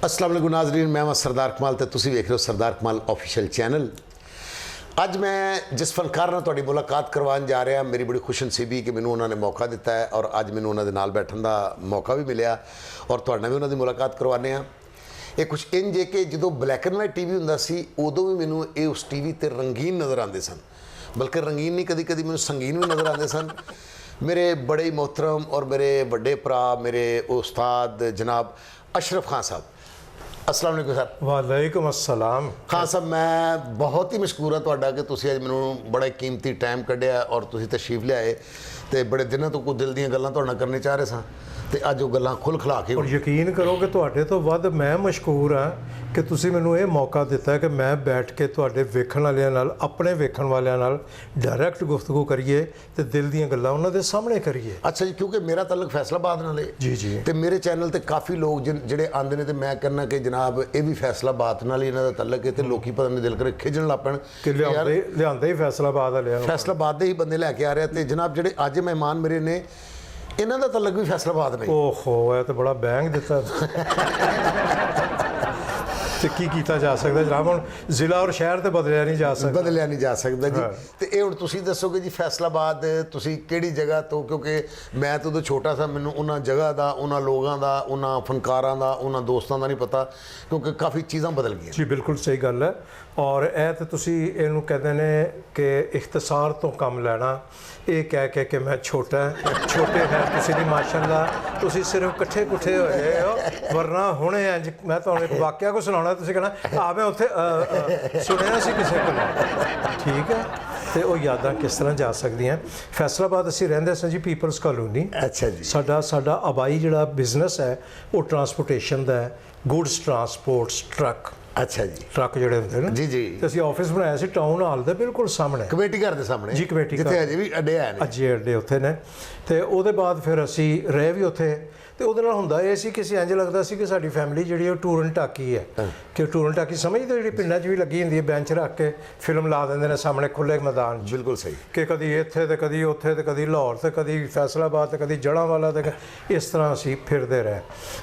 अस्सलाम वालेकुम नाज़रीन, मैं हूं सरदार कमाल तो तुसीं वेख रहे हो सरदार कमाल ऑफिशियल चैनल। अज मैं जिस फनकार नाल तुहाडी मुलाकात करवाने जा रहा, मेरी बड़ी खुश नसीबी कि मैनूं उन्होंने मौका दिता है और अज मैनूं उन्होंने नाल बैठण दा मौका भी मिलिया और तुहाडे नाल भी उन्होंने मुलाकात करवाने आ। ये कुछ इंज है कि जो ब्लैक एंड वाइट टीवी हुंदा सी उदों भी मैनूं ये उस टीवी ते रंगीन नज़र आते सन, बल्कि रंगीन नहीं, कभी कभी मैनूं संगीन भी नज़र आते सन। मेरे बड़े ही मोहतरम और मेरे बड़े भरा मेरे उस्ताद जनाब अशरफ खान साहब, अस्सलाम वालेकुम सर। वालेकुम अस्सलाम। खान साहब, मैं बहुत ही मशहूर हाँ तुहाडा कि तुसीं अज मैनूं बड़ा कीमती टाइम कढ़िया और तुसीं तशरीफ लियाए तो बड़े दिनों तो कुछ दिल दीयां गल्लां तुहाडे नाल करने चाह रहे सां ते अज वो गल्लां खुल खला के। और यकीन करो कि तुहाडे तो वध मैं मशहूर हाँ कि तुसीं मैनूं ये मौका दिता है कि मैं बैठ के तुहाडे वेखण वालियां नाल, अपने वेखण वालियां नाल डायरैक्ट गुफ्तगू करिए ते दिल दीयां गल्लां उन्हां दे सामने करिए। अच्छा जी, क्योंकि मेरा तलक फैसलाबाद नाल है जी जी, ते मेरे चैनल ते काफ़ी लोग जिहड़े आंदे ने ते मैं कहना कि जनाब ये भी फैसलाबाद नाल ही इन्हां दा तलक है ते लोकी पता नहीं दिल करे खिजण लग पैण कि लिआंदे ही फैसलाबाद आ लिया, फैसलाबाद दे ही बंदे लैके आ रहे ते जनाब जिहड़े अज मेहमान मेरे ने इन्हां दा तलक भी फैसलाबाद नहीं। ओहो, ये तो बड़ा बैंग दिता तो की कीता जा सकदा जनाब, हुण जिला और शहर तो बदलिया नहीं जा सकदा, बदलिया नहीं जा सकता जी। तो ये हुण तुसीं दसोगे जी फैसलाबाद तुसीं किहड़ी जगह तो, क्योंकि मैं तो उदों छोटा सा, मैनूं उन्हां जगह दा, उन्हां लोगां दा, उन्हां फनकारां दा, उन्हां दोस्तां दा नहीं पता, क्योंकि काफ़ी चीज़ां बदल गई जी। बिल्कुल सही गल है। और यह तो तुसी इहनूं कहते ने कि इख्तिसार तो कम लैना, ये कह के मैं छोटा छोटे है तुसी नहीं, माशाअल्लाह तुसी सिर्फ कट्ठे कुट्ठे होए हो, वरना हुणे इंज मैं तुहानूं एक वाकिया को सुनाउणा, तुसी कहना आ मैं उत्थे सुनिया सी किसे कोलों, ठीक है। तो वो यादां किस तरह जा सकदियां। फैसलाबाद असीं रहिंदे सां जी पीपल्स कॉलोनी। अच्छा जी। साडा आबाई जिहड़ा बिजनेस है वो ट्रांसपोर्टेशन दा है, गुड्स ट्रांसपोर्ट्स ट्रक। अच्छा जी। ट्रक ਜਿਹੜੇ ਹੁੰਦੇ ਨੇ जी जी। ਤੇ ਅਸੀਂ ਆਫਿਸ ਬਣਾਇਆ ਸੀ ਟਾਊਨ ਹਾਲ ਦੇ ਬਿਲਕੁਲ ਸਾਹਮਣੇ, कमेटी घर के सामने ਜੀ ਕਮੇਟੀ जिथे अजे भी अड्डे है ने। ਅੱਜੇ ਅੱਡੇ ਉੱਥੇ ਨੇ। ਤੇ ਉਹਦੇ ਬਾਅਦ ਫਿਰ ਅਸੀਂ ਰਹੇ ਵੀ ਉੱਥੇ ਤੇ ਉਹਦੇ ਨਾਲ ਹੁੰਦਾ ਇਹ ਸੀ ਕਿ ਅਸੀਂ ਇੰਜ ਲੱਗਦਾ ਸੀ ਕਿ ਸਾਡੀ ਫੈਮਿਲੀ ਜਿਹੜੀ ਉਹ ਟੂਰਨ ਟਾਕੀ ਹੈ, ਕਿ ਟੂਰਨ ਟਾਕੀ ਸਮਝਦੇ ਜਿਹੜੀ ਪਿੰਡਾਂ 'ਚ ਵੀ ਲੱਗੀ ਹੁੰਦੀ ਹੈ, ਬੈਂਚ ਰੱਖ ਕੇ ਫਿਲਮ ਲਾ ਦਿੰਦੇ ਨੇ ਸਾਹਮਣੇ ਖੁੱਲੇ ਮੈਦਾਨ 'ਚ, बिल्कुल सही। ਕਿ ਕਦੀ ਇੱਥੇ ਤੇ ਕਦੀ ਉੱਥੇ ਤੇ ਕਦੀ ਲਾਹੌਰ ਤੇ ਕਦੀ ਫੈਸਲਾਬਾਦ ਤੇ ਕਦੀ ਜੜ੍ਹਾਂਵਾਲਾ ਤੇ ਇਸ ਤਰ੍ਹਾਂ ਅਸੀਂ ਫਿਰਦੇ ਰਹੇ।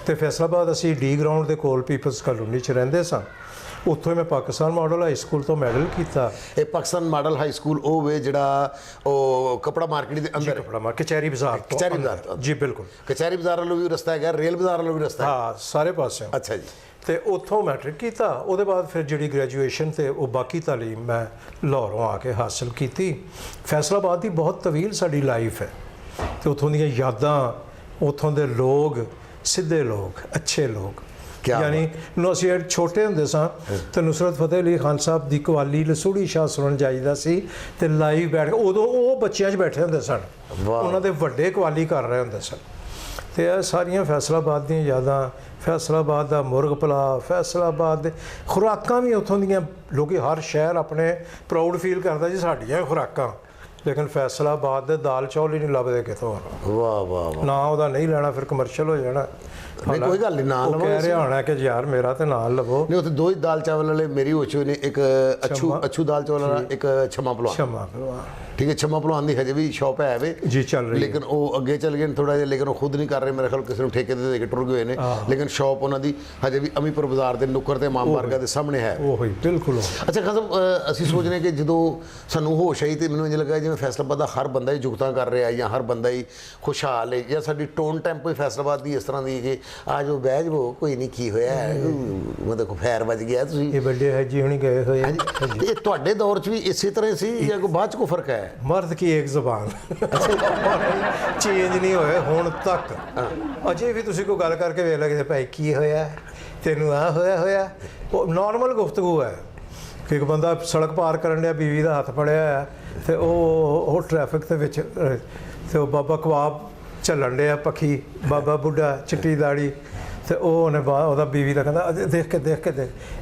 ਤੇ ਫੈਸਲਾਬਾਦ ਅਸੀਂ ਡੀ ਗਰਾਊਂਡ ਦੇ ਕੋਲ ਪੀਪਲਸ ਕਲੋਨੀ 'ਚ ਰਹਿੰਦੇ ਸਾਂ। ਉੱਥੋਂ ਮੈਂ ਪਾਕਿਸਤਾਨ ਮਾਡਲ ਹਾਈ ਸਕੂਲ ਤੋਂ ਮੈਡਲ ਕੀਤਾ। ਇਹ ਪਾਕਿਸਤਾਨ ਮਾਡਲ ਹਾਈ ਸਕੂਲ ਉਹ ਵੇ ਜਿਹੜਾ ਉਹ ਕਪੜਾ ਮਾਰਕੀਟ ਦੇ ਅੰਦਰ ਕਪੜਾ ਮਾਰ ਕਚਹਿਰੀ ਬਾਜ਼ਾਰ ਤੋਂ, ਕਚਹਿਰੀ ਬਾਜ਼ਾਰ ਤੋਂ ਜੀ ਬਿਲਕੁਲ। ਕਚਹਿਰੀ ਬਾਜ਼ਾਰ ਵੱਲੋਂ ਵੀ ਰਸਤਾ ਹੈਗਾ, ਰੇਲ ਬਾਜ਼ਾਰ ਵੱਲੋਂ ਵੀ ਰਸਤਾ ਹੈ। ਹਾਂ, ਸਾਰੇ ਪਾਸਿਓਂ। ਅੱਛਾ ਜੀ। ਤੇ ਉੱਥੋਂ ਮੈਟ੍ਰਿਕ ਕੀਤਾ। ਉਹਦੇ ਬਾਅਦ ਫਿਰ ਜਿਹੜੀ ਗ੍ਰੈਜੂਏਸ਼ਨ ਤੇ ਉਹ ਬਾਕੀ ਤਾਲੀਮ ਮੈਂ ਲਾਹੌਰੋਂ ਆ ਕੇ ਹਾਸਲ ਕੀਤੀ। ਫੈਸਲਾਬਾਦ ਦੀ ਬਹੁਤ ਤਵੀਲ ਸਾਡੀ ਲਾਈਫ ਹੈ ਤੇ ਉੱਥੋਂ ਦੀਆਂ ਯਾਦਾਂ, ਉੱਥੋਂ ਦੇ ਲੋਕ, ਸਿੱਧੇ ਲੋਕ, ਅੱਛੇ ਲੋਕ। यानी ਅਸੀਂ ਛੋਟੇ ਹੁੰਦੇ ਸਾਂ ਤੇ ਨੁਸਰਤ ਫਤਿਹ ਅਲੀ ਖਾਨ ਸਾਹਿਬ ਦੀ ਕਵਾਲੀ ਲਸੂੜੀ ਸ਼ਾਹ ਸੁਣਨ ਜਾਈਦਾ ਸੀ ਤੇ ਲਾਈਵ ਬੈਠ ਕੇ, ਉਦੋਂ ਉਹ ਬੱਚਿਆਂ 'ਚ ਬੈਠੇ ਹੁੰਦੇ ਸਨ, ਉਹਨਾਂ ਦੇ ਵੱਡੇ ਕਵਾਲੀ ਕਰ ਰਹੇ ਹੁੰਦੇ ਸਨ। ਤੇ ਇਹ ਸਾਰੀਆਂ ਫੈਸਲਾਬਾਦ ਦੀਆਂ ਯਾਦਾਂ, ਫੈਸਲਾਬਾਦ ਦਾ ਮੁਰਗ ਪੁਲਾਅ, ਫੈਸਲਾਬਾਦ ਦੇ ਖੁਰਾਕਾਂ ਵੀ ਉੱਥੋਂ ਦੀਆਂ, ਲੋਕੀ ਹਰ ਸ਼ਹਿਰ ਆਪਣੇ ਪ੍ਰਾਊਡ ਫੀਲ ਕਰਦਾ ਜੀ ਸਾਡੀਆਂ ਖੁਰਾਕਾਂ, ਲੇਕਿਨ ਫੈਸਲਾਬਾਦ ਦੇ ਦਾਲ ਚੌਲ ਹੀ ਨਹੀਂ ਲੱਭਦੇ ਕਿਤੋਂ। ਵਾਹ ਵਾਹ ਵਾਹ। ਨਾ ਉਹਦਾ ਨਹੀਂ ਲੈਣਾ, ਫਿਰ ਕਮਰਸ਼ੀਅਲ ਹੋ ਜਾਣਾ। ਨਹੀਂ ਕੋਈ ਗੱਲ ਨਹੀਂ, ਨਾਲ ਲਵੋ। ਕਹਿ ਰਿਹਾ ਹੋਣਾ ਕਿ ਯਾਰ ਮੇਰਾ ਤੇ ਨਾਲ ਲਵੋ। ਨਹੀਂ, ਉੱਥੇ ਦੋ ਹੀ ਦਾਲ ਚਾਵਲ ਵਾਲੇ ਮੇਰੀ ਹੋਚ ਹੋਏ ਨੇ, ਇੱਕ ਅੱਛੂ ਦਾਲ ਚਾਵਲ ਵਾਲਾ, ਇੱਕ ਛਮਾ ਭਲਵਾਨ। ਛਮਾ ਭਲਵਾਨ, ਠੀਕ ਹੈ। ਛਮਾ ਭਲਵਾਨ ਦੀ ਹਜੇ ਵੀ ਸ਼ੌਪ ਹੈ ਵੇ ਜੀ, ਚੱਲ ਰਹੀ, ਲੇਕਿਨ ਉਹ ਅੱਗੇ ਚੱਲ ਗਏ ਥੋੜਾ ਜਿਹਾ, ਲੇਕਿਨ ਉਹ ਖੁਦ ਨਹੀਂ ਕਰ ਰਹੇ, ਮੇਰੇ ਖਿਆਲ ਕਿਸੇ ਨੂੰ ਠੇਕੇ ਤੇ ਦੇ ਕੇ ਟੁਰ ਗਏ ਨੇ, ਲੇਕਿਨ ਸ਼ੌਪ ਉਹਨਾਂ ਦੀ ਹਜੇ ਵੀ ਅਮੀਪੁਰ ਬਾਜ਼ਾਰ ਦੇ ਨੁੱਕਰ ਤੇ ਇਮਾਮ ਬਾਰਗਾਹ ਦੇ ਸਾਹਮਣੇ ਹੈ। ਉਹੀ ਬਿਲਕੁਲ। ਅੱਛਾ ਖਾਨ ਸਾਹਿਬ, ਅਸੀਂ ਸੋਚ ਰਹੇ ਕਿ ਜਦੋਂ ਸਾਨੂੰ ਹੋਸ਼ ਆਈ ਤੇ ਮੈਨੂੰ ਇੰਝ ਲੱਗਾ ਜਿਵੇਂ ਫੈਸਲਾਬਾਦ ਦਾ ਹਰ ਬੰਦਾ ਹੀ ਜੁਗਤਾਂ ਕਰ ਰਿਹਾ ਜਾਂ ਹਰ ਬੰਦਾ ਹੀ ਖੁਸ਼ਹਾਲ ਹੈ, ਜਾਂ ਸਾਡੀ ਟੋਨ ਟੈਂਪੋ ਹੀ ਫੈਸਲਾਬਾਦ ਦੀ ਇਸ ਤਰ੍ਹਾਂ ਦੀ ਕਿ ਆ ਜੋ ਬਹਿ ਜਾਵੋ, ਕੋਈ ਨਹੀਂ, ਕੀ ਹੋਇਆ, ਮਤਲਬ ਫੈਰ ਵੱਜ ਗਿਆ। ਤੁਸੀਂ ਇਹ ਵੱਡੇ ਹਾਜੀ ਹੁਣੀ ਗਏ ਹੋਏ। ਇਹ ਤੁਹਾਡੇ ਦੌਰ 'ਚ ਵੀ ਇਸੇ ਤਰ੍ਹਾਂ ਸੀ ਜਾਂ ਕੋਈ ਬਾਅਦ 'ਚ ਕੋਈ ਫਰਕ ਹੈ? ਮਰਦ ਕੀ ਇੱਕ ਜ਼ਬਾਨ ਚੇਂਜ ਨਹੀਂ ਹੋਏ ਹੁਣ ਤੱਕ। ਅਜੇ ਵੀ ਤੁਸੀਂ ਕੋਈ ਗੱਲ ਕਰਕੇ ਵੇਖ ਲਓ ਕਿ ਭਾਈ ਕੀ ਹੋਇਆ, ਤੈਨੂੰ ਆ ਹੋਇਆ, ਉਹ ਨਾਰਮਲ ਗੁਫ਼ਤਗੂ ਹੈ ਕਿ ਇੱਕ ਬੰਦਾ ਸੜਕ ਪਾਰ ਕਰਨ ਡਿਆ, ਬੀਵੀ ਦਾ ਹੱਥ ਫੜਿਆ ਹੋਇਆ ਤੇ ਉਹ ਟ੍ਰੈਫਿਕ ਦੇ ਵਿੱਚ, ਤੇ ਉਹ ਬਾਬਾ ਕਬਾਬ ਚੱਲਣ ਡਿਆ ਪੱਖੀ, ਬਾਬਾ ਬੁੱਢਾ ਚਿੱਟੀ ਦਾੜੀ, ਤੇ ਉਹ ਉਹਨੇ ਬਾਅਦ ਉਹਦਾ ਬੀਵੀ ਦਾ ਕਹਿੰਦਾ ਦੇਖ ਕੇ ਦੇਖ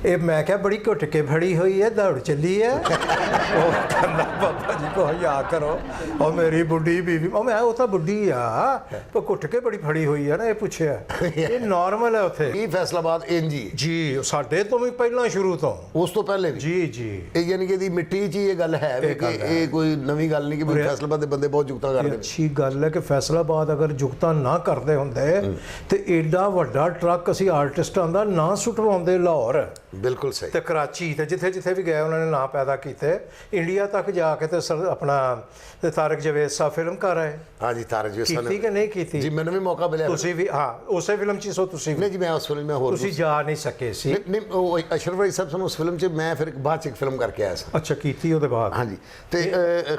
ਇਹ ਮੈਂ ਕਿਹਾ ਬੜੀ ਘੁੱਟ ਕੇ ਫੜੀ ਹੋਈ ਹੈ ਦੌੜ ਚੱਲੀ ਹੈ ਉਹ ਕਹਿੰਦਾ ਬਾਬਾ ਜੀ ਕੋ ਯਾ ਕਰੋ ਉਹ ਮੇਰੀ ਬੁੱਢੀ ਬੀਵੀ ਉਹ ਤਾਂ ਬੁੱਢੀ ਆ ਪਰ ਘੁੱਟ ਕੇ ਬੜੀ ਫੜੀ ਹੋਈ ਹੈ ਨਾ ਇਹ ਪੁੱਛਿਆ ਇਹ ਨਾਰਮਲ ਹੈ ਉੱਥੇ ਇਹ ਫੈਸਲਾਬਾਦ ਇੰਜੀ ਜੀ ਸਾਡੇ ਤੋਂ ਵੀ ਪਹਿਲਾਂ ਸ਼ੁਰੂ ਤੋਂ ਉਸ ਤੋਂ ਪਹਿਲੇ ਵੀ ਜੀ ਇਹ ਯਾਨੀ ਕਿ ਇਹਦੀ ਮਿੱਟੀ 'ਚ ਹੀ ਇਹ ਗੱਲ ਹੈ ਵੀ ਕਿ ਇਹ ਕੋਈ ਨਵੀਂ ਗੱਲ ਨਹੀਂ ਕਿ ਫੈਸਲਾਬਾਦ ਦੇ ਬੰਦੇ ਬਹੁਤ ਜੁਗਤਾਂ ਕਰਦੇ ਨੇ। ਅੱਛੀ ਗੱਲ ਹੈ ਕਿ ਫੈਸਲਾਬਾਦ ਅਗਰ ਜੁਗਤਾਂ ਨਾ ਕਰਦੇ ਹੁੰਦੇ ਤੇ ਏਡਾ ਵੱਡਾ ਟਰੱਕ ਅਸੀਂ ਆਰਟਿਸਟਾਂ ਦਾ ਨਾਂ ਸੁਟਵਾਉਂਦੇ ਲਾਹੌਰ ਬਿਲਕੁਲ ਸਹੀ ਤੇ ਕਰਾਚੀ ਤੇ ਜਿੱਥੇ ਵੀ ਗਏ ਉਹਨਾਂ ਨੇ ਨਾਂ ਪੈਦਾ ਕੀਤੇ ਇੰਡੀਆ ਤੱਕ ਜਾ ਕੇ ਤੇ ਆਪਣਾ ਤਾਰਕ ਜਵੇਦ ਸਾਹਿਬ ਫਿਲਮ ਕਰ ਆਏ। ਹਾਂਜੀ ਤਾਰਕ ਜਵੇਦ ਸਾਹਿਬ ਕੀਤੀ ਕਿ ਨਹੀਂ ਕੀਤੀ ਜੀ ਮੈਨੂੰ ਵੀ ਮੌਕਾ ਮਿਲਿਆ ਤੁਸੀਂ ਵੀ ਹਾਂ ਉਸੇ ਫਿਲਮ 'ਚ ਸੋ ਤੁਸੀਂ ਨਹੀਂ ਜੀ ਮੈਂ ਉਸ ਫਿਲਮ ਮੈਂ ਹੋਰ ਤੁਸੀਂ ਜਾ ਨਹੀਂ ਸਕੇ ਸੀ ਨਹੀਂ ਉਹ ਅਸ਼ਰਫ ਅਲੀ ਸਾਹਿਬ ਸਾਨੂੰ ਉਸ ਫਿਲਮ 'ਚ ਮੈਂ ਫਿਰ ਬਾਅਦ 'ਚ ਇੱਕ ਫਿਲਮ ਕਰਕੇ ਆਇਆ ਸੀ। ਅੱਛਾ ਕੀਤੀ ਉਹਦੇ ਬਾਅਦ ਹਾਂਜੀ ਤੇ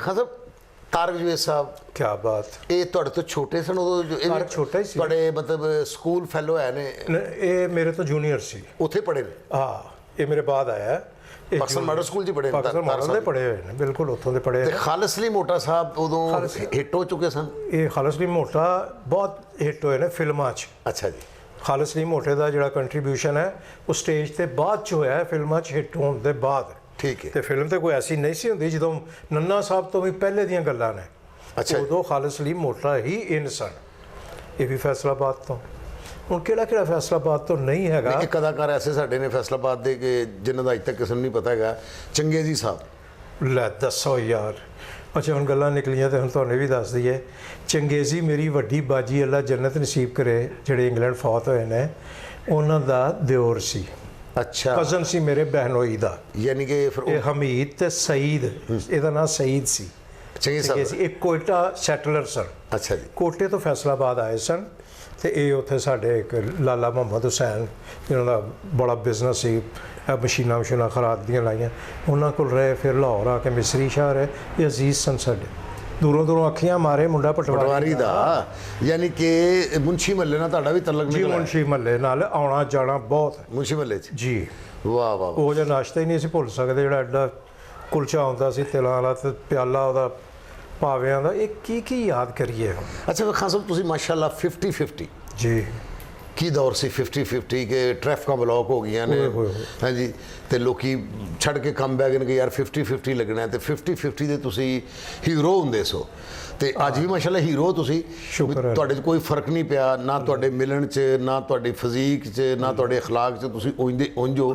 ਖਸਬ ਤਾਰਕ ਜਵੇਦ ਸਾਹਿਬ ਕੀ ਬਾਤ ਇਹ ਤੁਹਾਡੇ ਤੋਂ ਛੋਟੇ ਸਨ ਉਦੋਂ ਤਾਰਕ ਛੋਟਾ ਹੀ ਸੀ ਤੁਹਾਡੇ ਮਤਲਬ ਸਕੂਲ ਫੈਲੋ ਹੈ ਨੇ ਇਹ ਮੇਰੇ ਤੋਂ ਜੂਨੀਅਰ ਸੀ ਉੱਥੇ ਪੜ੍ਹੇ ਨੇ ਹਾਂ ਇਹ ਮੇਰੇ ਬਾਅਦ ਆਇਆ ਪਾਕਿਸਤਾਨ ਮਾਡਲ ਸਕੂਲ 'ਚ ਪੜ੍ਹੇ ਪਾਕਿਸਤਾਨ ਮਾਡਲ ਦੇ ਪੜ੍ਹੇ ਹੋਏ ਨੇ ਬਿਲਕੁਲ ਉੱਥੋਂ ਦੇ ਪੜ੍ਹੇ ਤੇ ਖਾਲਿਸ ਅਲੀ ਮੋਟਾ ਸਾਹਿਬ ਉਦੋਂ ਹਿੱਟ ਹੋ ਚੁੱਕੇ ਸਨ। ਇਹ ਖਾਲਿਸ ਅਲੀ ਮੋਟਾ ਬਹੁਤ ਹਿੱਟ ਹੋਏ ਨੇ ਫਿਲਮਾਂ 'ਚ। ਅੱਛਾ ਜੀ ਖਾਲਿਸ ਅਲੀ ਮੋਟੇ ਦਾ ਜਿਹੜਾ ਕੰਟਰੀਬਿਊਸ਼ਨ ਹੈ ਉਹ ਸਟੇਜ ਤੇ ਬਾਅਦ 'ਚ ਹੋਇਆ ਫਿਲਮਾਂ 'ਚ ਹਿੱਟ ਹੋਣ ਦੇ ਬਾਅਦ। ਠੀਕ ਹੈ ਤੇ ਫਿਲਮ ਤੇ ਕੋਈ ਐਸੀ ਨਹੀਂ ਸੀ ਹੁੰਦੀ ਜਦੋਂ ਨੰਨਾ ਸਾਹਿਬ ਤੋਂ ਵੀ ਪਹਿਲੇ ਦੀਆਂ ਗੱਲਾਂ ਨੇ। ਅੱਛਾ ਉਦੋਂ ਖਾਲਿਸ ਅਲੀ ਮੋਟਾ ਹੀ ਇਨ ਸਨ। ਇਹ ਵੀ ਫੈਸਲਾਬਾਦ ਤੋਂ। ਹੁਣ ਕਿਹੜਾ ਫੈਸਲਾਬਾਦ ਤੋਂ ਨਹੀਂ ਹੈਗਾ। ਇੱਕ ਅਦਾਕਾਰ ਐਸੇ ਸਾਡੇ ਨੇ ਫੈਸਲਾਬਾਦ ਦੇ ਕਿ ਜਿਨ੍ਹਾਂ ਦਾ ਅਜੇ ਤੱਕ ਕਿਸੇ ਨੂੰ ਨਹੀਂ ਪਤਾ ਹੈਗਾ ਚੰਗੇਜ਼ੀ ਸਾਹਿਬ। ਲੈ ਦੱਸੋ ਯਾਰ ਅੱਛਾ ਹੁਣ ਗੱਲਾਂ ਨਿਕਲੀਆਂ ਤੇ ਹੁਣ ਤੁਹਾਨੂੰ ਵੀ ਦੱਸ ਦਈਏ ਚੰਗੇਜ਼ੀ ਮੇਰੀ ਵੱਡੀ ਬਾਜੀ ਅੱਲਾ ਜੰਨਤ ਨਸੀਬ ਕਰੇ ਜਿਹੜੇ ਇੰਗਲੈਂਡ ਫੌਤ ਹੋਏ ਨੇ ਉਹਨਾਂ ਦਾ ਦਿਓਰ ਸੀ। ਅੱਛਾ ਕਜ਼ਨ ਸੀ ਮੇਰੇ ਬਹਿਨੋਈ ਦਾ ਯਾਨੀ ਕਿ ਫਿਰ ਇਹ ਹਮੀਦ ਤੇ ਸਈਦ ਇਹਦਾ ਨਾਮ ਸਈਦ ਸੀ। ਚੰਗੇਜ਼ੀ ਸਾਹਿਬ ਸੀ ਇੱਕ ਕੋਇਟਾ ਸੈਟਲਰ ਸਨ। ਅੱਛਾ ਜੀ ਕੋਟੇ ਤੋਂ ਫੈਸਲਾਬਾਦ ਆਏ ਸਨ ਤੇ ਇਹ ਉੱਥੇ ਸਾਡੇ ਇੱਕ ਲਾਲਾ ਮੁਹੰਮਦ ਹੁਸੈਨ ਜਿਹਨਾਂ ਦਾ ਬੜਾ ਬਿਜ਼ਨਸ ਸੀ ਮਸ਼ੀਨਾਂ ਖਰਾਦ ਦੀਆਂ ਲਾਈਆਂ ਉਹਨਾਂ ਕੋਲ ਰਹੇ ਫਿਰ ਲਾਹੌਰ ਆ ਕੇ ਮਿਸਰੀ ਸ਼ਾਹ ਰਹੇ ਇਹ ਅਜ਼ੀਜ਼ ਸਨ ਸਾਡੇ ਦੂਰੋਂ ਅੱਖੀਆਂ ਮਾਰੇ ਮੁੰਡਾ ਪਟਵਾਰੀ ਦਾ ਯਾਨੀ ਕਿ ਮੁੰਸ਼ੀ ਮਹੱਲੇ ਨਾਲ ਤੁਹਾਡਾ ਵੀ ਤਲਕ ਜੀ ਮੁੰਸ਼ੀ ਮਹੱਲੇ ਨਾਲ ਆਉਣਾ ਜਾਣਾ ਬਹੁਤ ਮੁੰਸ਼ੀ ਮਹੱਲੇ 'ਚ ਜੀ ਵਾਹ ਵਾਹ ਉਹ ਜਿਹਾ ਨਾਸ਼ਤਾ ਹੀ ਨਹੀਂ ਅਸੀਂ ਭੁੱਲ ਸਕਦੇ ਜਿਹੜਾ ਐਡਾ ਕੁਲਚਾ ਹੁੰਦਾ ਸੀ ਤਿਲਾਂ ਵਾਲਾ ਤੇ ਪਿਆਲਾ ਉਹਦਾ ਭਾਵਿਆਂ ਦਾ ਇਹ ਕੀ ਯਾਦ ਕਰੀਏ। ਅੱਛਾ ਖਾਨ ਸਾਹਿਬ ਤੁਸੀਂ ਮਾਸ਼ਾਅੱਲਾ 50-50 ਜੀ ਕੀ ਦੌਰ ਸੀ 50-50 ਕਿ ਟ੍ਰੈਫਿਕਾਂ ਬਲੌਕ ਹੋ ਗਈਆਂ ਨੇ ਹਾਂਜੀ ਤੇ ਲੋਕੀ ਛੱਡ ਕੇ ਕੰਮ ਬੈ ਗਏ ਨੇ ਕਿ ਯਾਰ 50-50 ਲੱਗਣਾ ਤੇ 50-50 ਦੇ ਤੁਸੀਂ ਹੀਰੋ ਹੁੰਦੇ ਸੋ ਤੇ ਅੱਜ ਵੀ ਮਾਸ਼ਾਅੱਲਾ ਹੀਰੋ ਤੁਸੀਂ ਸ਼ੁਕਰ ਹੈ ਤੁਹਾਡੇ 'ਚ ਕੋਈ ਫਰਕ ਨਹੀਂ ਪਿਆ ਨਾ ਤੁਹਾਡੇ ਮਿਲਣ 'ਚ ਨਾ ਤੁਹਾਡੀ ਫਿਜ਼ੀਕ 'ਚ ਨਾ ਤੁਹਾਡੇ اخلاق 'ਚ ਤੁਸੀਂ ਉਂਝੋ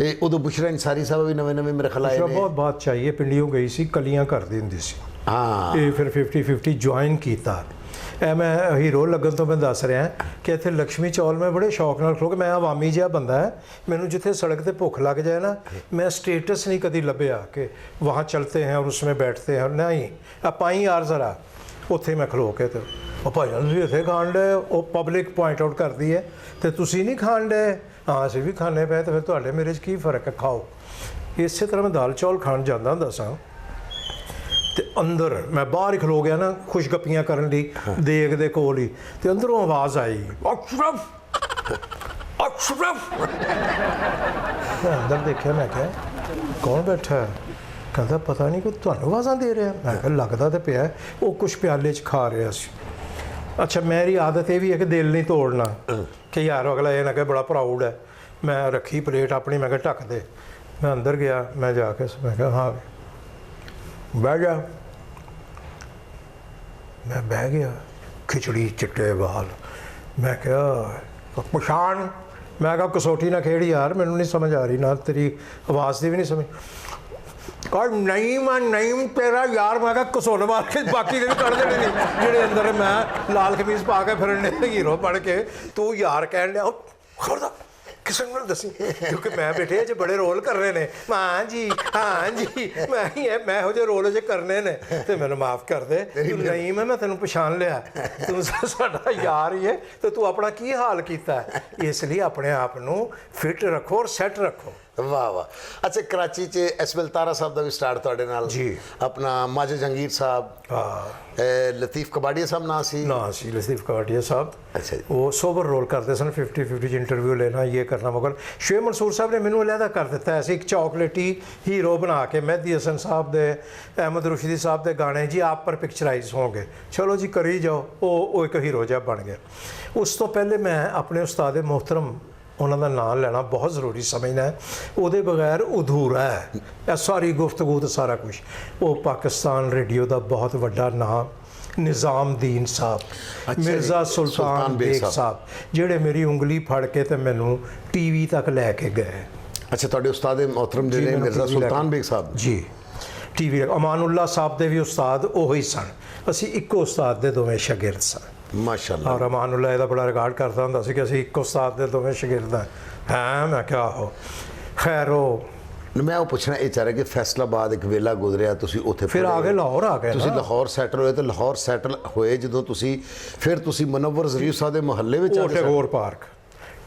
ਇਹ ਉਦੋਂ ਬੁਸ਼ਰਾ ਅੰਸਾਰੀ ਸਾਹਿਬ ਵੀ ਨਵੇਂ ਮੇਰੇ ਖਿਆਲ ਆਏ ਨੇ ਬਹੁਤ ਬਾਤ ਚਾਹੀਏ ਪਿੰਡੀਓਂ ਗਈ ਸੀ ਕਲੀਆਂ ਕਰਦੀ ਹੁੰਦੀ ਸੀ ਹਾਂ ਇਹ ਫਿਰ 50-50 ਜੁਆਇਨ ਕੀਤਾ ਇਹ ਮੈਂ ਹੀਰੋ ਲੱਗਣ ਤੋਂ ਮੈਂ ਦੱਸ ਰਿਹਾ ਕਿ ਇੱਥੇ ਲక్ష్ਮੀ ਚੌਲ ਮੈਂ ਬੜੇ ਸ਼ੌਕ ਨਾਲ ਖਲੋ ਕੇ ਮੈਂ ਆਵਾਮੀ ਜਿਹਾ ਬੰਦਾ ਹੈ ਮੈਨੂੰ ਜਿੱਥੇ ਸੜਕ ਤੇ ਭੁੱਖ ਲੱਗ ਜਾਏ ਨਾ ਮੈਂ ਸਟੇਟਸ ਨਹੀਂ ਕਦੀ ਲੱਭਿਆ ਕਿ ਵਹਾਂ ਚਲਤੇ हैं और उसमें बैठते हैं नहीं ਆਪਾਂ ਹੀ ਯਾਰ ਜ਼ਰਾ ਉੱਥੇ ਮੈਂ ਖਲੋ ਕੇ ਤੇ ਉਹ ਭਾਈਆਂ ਤੁਸੀਂ ਇੱਥੇ ਖਾਣ ਡੇ ਉਹ ਪਬਲਿਕ ਪੁਆਇੰਟ ਆਊਟ ਕਰਦੀ ਹੈ ਤੇ ਤੁਸੀਂ ਨਹੀਂ ਖਾਣ ਡੇ ਹਾਂ ਅਸੀਂ ਵੀ ਖਾਣੇ ਪਏ ਤੇ ਫਿਰ ਤੁਹਾਡੇ ਮੇਰੇ 'ਚ ਕੀ ਫਰਕ ਹੈ ਖਾਓ। ਇਸੇ ਤਰ੍ਹਾਂ ਮੈਂ ਦਾਲ ਚੌਲ ਖਾਣ ਜਾਂਦਾ ਹੁੰਦਾ ਸਾਂ ਤੇ ਅੰਦਰ ਮੈਂ ਬਾਹਰ ਹੀ ਖਲੋ ਗਿਆ ਨਾ ਖੁਸ਼ਗੱਪੀਆਂ ਕਰਨ ਲਈ ਦੇਗ ਦੇ ਕੋਲ ਹੀ ਤੇ ਅੰਦਰੋਂ ਆਵਾਜ਼ ਆਈ ਅਸ਼ਰਫ ਮੈਂ ਅੰਦਰ ਦੇਖਿਆ ਮੈਂ ਕਿਹਾ ਕੌਣ ਬੈਠਾ ਹੈ ਕਹਿੰਦਾ ਪਤਾ ਨਹੀਂ ਕੋਈ ਤੁਹਾਨੂੰ ਆਵਾਜ਼ਾਂ ਦੇ ਰਿਹਾ ਮੈਂ ਕਿਹਾ ਲੱਗਦਾ ਤੇ ਪਿਆ ਉਹ ਕੁਛ ਪਿਆਲੇ 'ਚ ਖਾ ਰਿਹਾ ਸੀ। ਅੱਛਾ ਮੇਰੀ ਆਦਤ ਇਹ ਵੀ ਹੈ ਕਿ ਦਿਲ ਨਹੀਂ ਤੋੜਨਾ ਕਿ ਯਾਰ ਅਗਲਾ ਇਹ ਨਾ ਕਿ ਬੜਾ ਪ੍ਰਾਊਡ ਹੈ ਮੈਂ ਰੱਖੀ ਪਲੇਟ ਆਪਣੀ ਮੈਂ ਕਿਹਾ ਢੱਕ ਦੇ ਮੈਂ ਅੰਦਰ ਗਿਆ ਮੈਂ ਜਾ ਕੇ ਮੈਂ ਕਿਹਾ ਹਾਂ ਬਹਿ ਜਾ ਮੈਂ ਬਹਿ ਗਿਆ ਖਿਚੜੀ ਚਿੱਟੇ ਵਾਲ ਮੈਂ ਕਿਹਾ ਪਛਾਣ ਮੈਂ ਕਿਹਾ ਕਸੌਟੀ ਨਾ ਖੇਡ ਯਾਰ ਮੈਨੂੰ ਨਹੀਂ ਸਮਝ ਆ ਰਹੀ ਨਾ ਤੇਰੀ ਆਵਾਜ਼ ਦੀ ਵੀ ਨਹੀਂ ਸਮਝ ਕਹ ਨਹੀਂ ਮੈਂ ਨਹੀਂ ਤੇਰਾ ਯਾਰ ਮੈਂ ਕਿਹਾ ਕਸੌਣ ਮਾਰ ਕੇ ਬਾਕੀ ਦੇ ਵੀ ਕੱਢ ਦੇਣੇ ਨੇ ਜਿਹੜੇ ਅੰਦਰ ਮੈਂ ਲਾਲ ਕਮੀਜ਼ ਪਾ ਕੇ ਫਿਰਨੇ ਹੀਰੋ ਬਣ ਕੇ ਤੂੰ ਯਾਰ ਕਹਿਣ ਲਿਆ ਖੜਦਾ ਕਿਸੇ ਨੂੰ ਦੱਸੀ ਕਿਉਂਕਿ ਮੈਂ ਬੈਠੇ ਅਜੇ ਬੜੇ ਰੋਲ ਕਰ ਰਹੇ ਨੇ ਹਾਂ ਜੀ ਮੈਂ ਇਹੋ ਜਿਹੇ ਰੋਲ ਅਜੇ ਕਰਨੇ ਨੇ ਤੇ ਮੈਨੂੰ ਮਾਫ ਕਰ ਦੇ ਤੂੰ ਨਹੀਂ ਮੈਂ ਤੈਨੂੰ ਪਛਾਣ ਲਿਆ ਤੂੰ ਸਾਡਾ ਯਾਰ ਹੀ ਹੈ ਤੇ ਤੂੰ ਆਪਣਾ ਕੀ ਹਾਲ ਕੀਤਾ ਇਸ ਲਈ ਆਪਣੇ ਆਪ ਨੂੰ ਫਿਟ ਰੱਖੋ ਔਰ ਸੈੱਟ ਰੱਖੋ। ਵਾਹ ਵਾਹ। ਅੱਛਾ, ਕਰਾਚੀ 'ਚ ਇਸਮਾਈਲ ਤਾਰਾ ਸਾਹਿਬ ਦਾ ਵੀ ਸਟਾਰਟ ਤੁਹਾਡੇ ਨਾਲ ਜੀ। ਆਪਣਾ ਮਾਜਦ ਜੰਗੀਰ ਸਾਹਿਬ, ਲਤੀਫ ਕਬਾੜੀਆ ਸਾਹਿਬ ਨਾਂ ਸੀ। ਨਾ ਸੀ ਲਤੀਫ ਕਵਾਟੀਆ ਸਾਹਿਬ। ਅੱਛਾ ਜੀ। ਉਹ ਸੋਬਰ ਰੋਲ ਕਰਦੇ ਸਨ, 50-50 'ਚ ਇੰਟਰਵਿਊ ਲੈਣਾ, ਇਹ ਕਰਨਾ। ਮਗਰ ਸ਼ੇਖ ਮਨਸੂਰ ਸਾਹਿਬ ਨੇ ਮੈਨੂੰ ਅਲੱਗਾ ਕਰ ਦਿੱਤਾ ਸੀ, ਇੱਕ ਚਾਕਲੇਟੀ ਹੀਰੋ ਬਣਾ ਕੇ। ਮਹਿਦੀ ਹਸਨ ਸਾਹਿਬ ਦੇ, ਅਹਿਮਦ ਰਸ਼ੀਦੀ ਸਾਹਿਬ ਦੇ ਗਾਣੇ ਜੀ ਆਪ ਪਰ ਪਿਕਚਰਾਈਜ਼ ਹੋਣਗੇ, ਚਲੋ ਜੀ ਕਰੀ ਜਾਓ। ਉਹ ਇੱਕ ਹੀਰੋ ਜਿਹਾ ਬਣ ਗਿਆ। ਉਸ ਤੋਂ ਪਹਿਲੇ ਮੈਂ ਆਪਣੇ ਉਸਤਾਦ ਮੁਹਤਰਮ ਉਹਨਾਂ ਦਾ ਨਾਮ ਲੈਣਾ ਬਹੁਤ ਜ਼ਰੂਰੀ ਸਮਝਦਾ ਹੈ, ਉਹਦੇ ਬਗੈਰ ਅਧੂਰਾ ਹੈ ਇਹ ਸਾਰੀ ਗੁਫ਼ਤਗੂ ਤੇ ਸਾਰਾ ਕੁਝ। ਉਹ ਪਾਕਿਸਤਾਨ ਰੇਡੀਓ ਦਾ ਬਹੁਤ ਵੱਡਾ ਨਾਮ ਨਿਜ਼ਾਮਦੀਨ ਸਾਹਿਬ, ਮਿਰਜ਼ਾ ਸੁਲਤਾਨ ਬੇਗ ਸਾਹਿਬ, ਜਿਹੜੇ ਮੇਰੀ ਉਂਗਲੀ ਫੜ ਕੇ ਤੇ ਮੈਨੂੰ ਟੀਵੀ ਤੱਕ ਲੈ ਕੇ ਗਏ। ਅੱਛਾ, ਤੁਹਾਡੇ ਉਸਤਾਦ ਮੁਹਤਰਮ ਜਿਹੜੇ ਮਿਰਜ਼ਾ ਸੁਲਤਾਨ ਬੇਗ ਸਾਹਿਬ ਜੀ, ਟੀਵੀ ਅਮਾਨੁੱਲਾ ਸਾਹਿਬ ਦੇ ਵੀ ਉਸਤਾਦ ਉਹੀ ਸਨ। ਅਸੀਂ ਇੱਕੋ ਉਸਤਾਦ ਦੇ ਦੋਵੇਂ ਸ਼ਾਗਿਰਦ ਸਨ। ਮਾਸ਼ਾਅੱਲਾ। ਔਰ ਅਮਾਨੁੱਲਾ ਇਹਦਾ ਬੜਾ ਰਿਕਾਰਡ ਕਰਦਾ ਹੁੰਦਾ ਸੀ ਕਿ ਅਸੀਂ ਇੱਕੋ ਉਸਤਾਦ ਦੇ ਦੋਵੇਂ ਸ਼ਾਗਿਰਦ ਹਾਂ। ਮੈਂ ਕਿਹਾ ਆਹੋ। ਖੈਰ ਮੈਂ ਉਹ ਪੁੱਛਣਾ ਇਹ ਚਾਹ ਰਿਹਾ ਕਿ ਫੈਸਲਾਬਾਦ ਇੱਕ ਵੇਲਾ ਗੁਜ਼ਰਿਆ, ਤੁਸੀਂ ਉੱਥੇ ਫਿਰ ਆ ਗਏ ਲਾਹੌਰ, ਆ ਗਏ ਤੁਸੀਂ ਲਾਹੌਰ ਸੈਟਲ ਹੋਏ, ਤੇ ਲਾਹੌਰ ਸੈਟਲ ਹੋਏ ਜਦੋਂ ਤੁਸੀਂ, ਫਿਰ ਤੁਸੀਂ ਮੁਨੱਵਰ ਜ਼ਰੀਫ ਸਾਹਿਬ ਦੇ ਮੁਹੱਲੇ ਵਿੱਚ ਆ ਗਏ।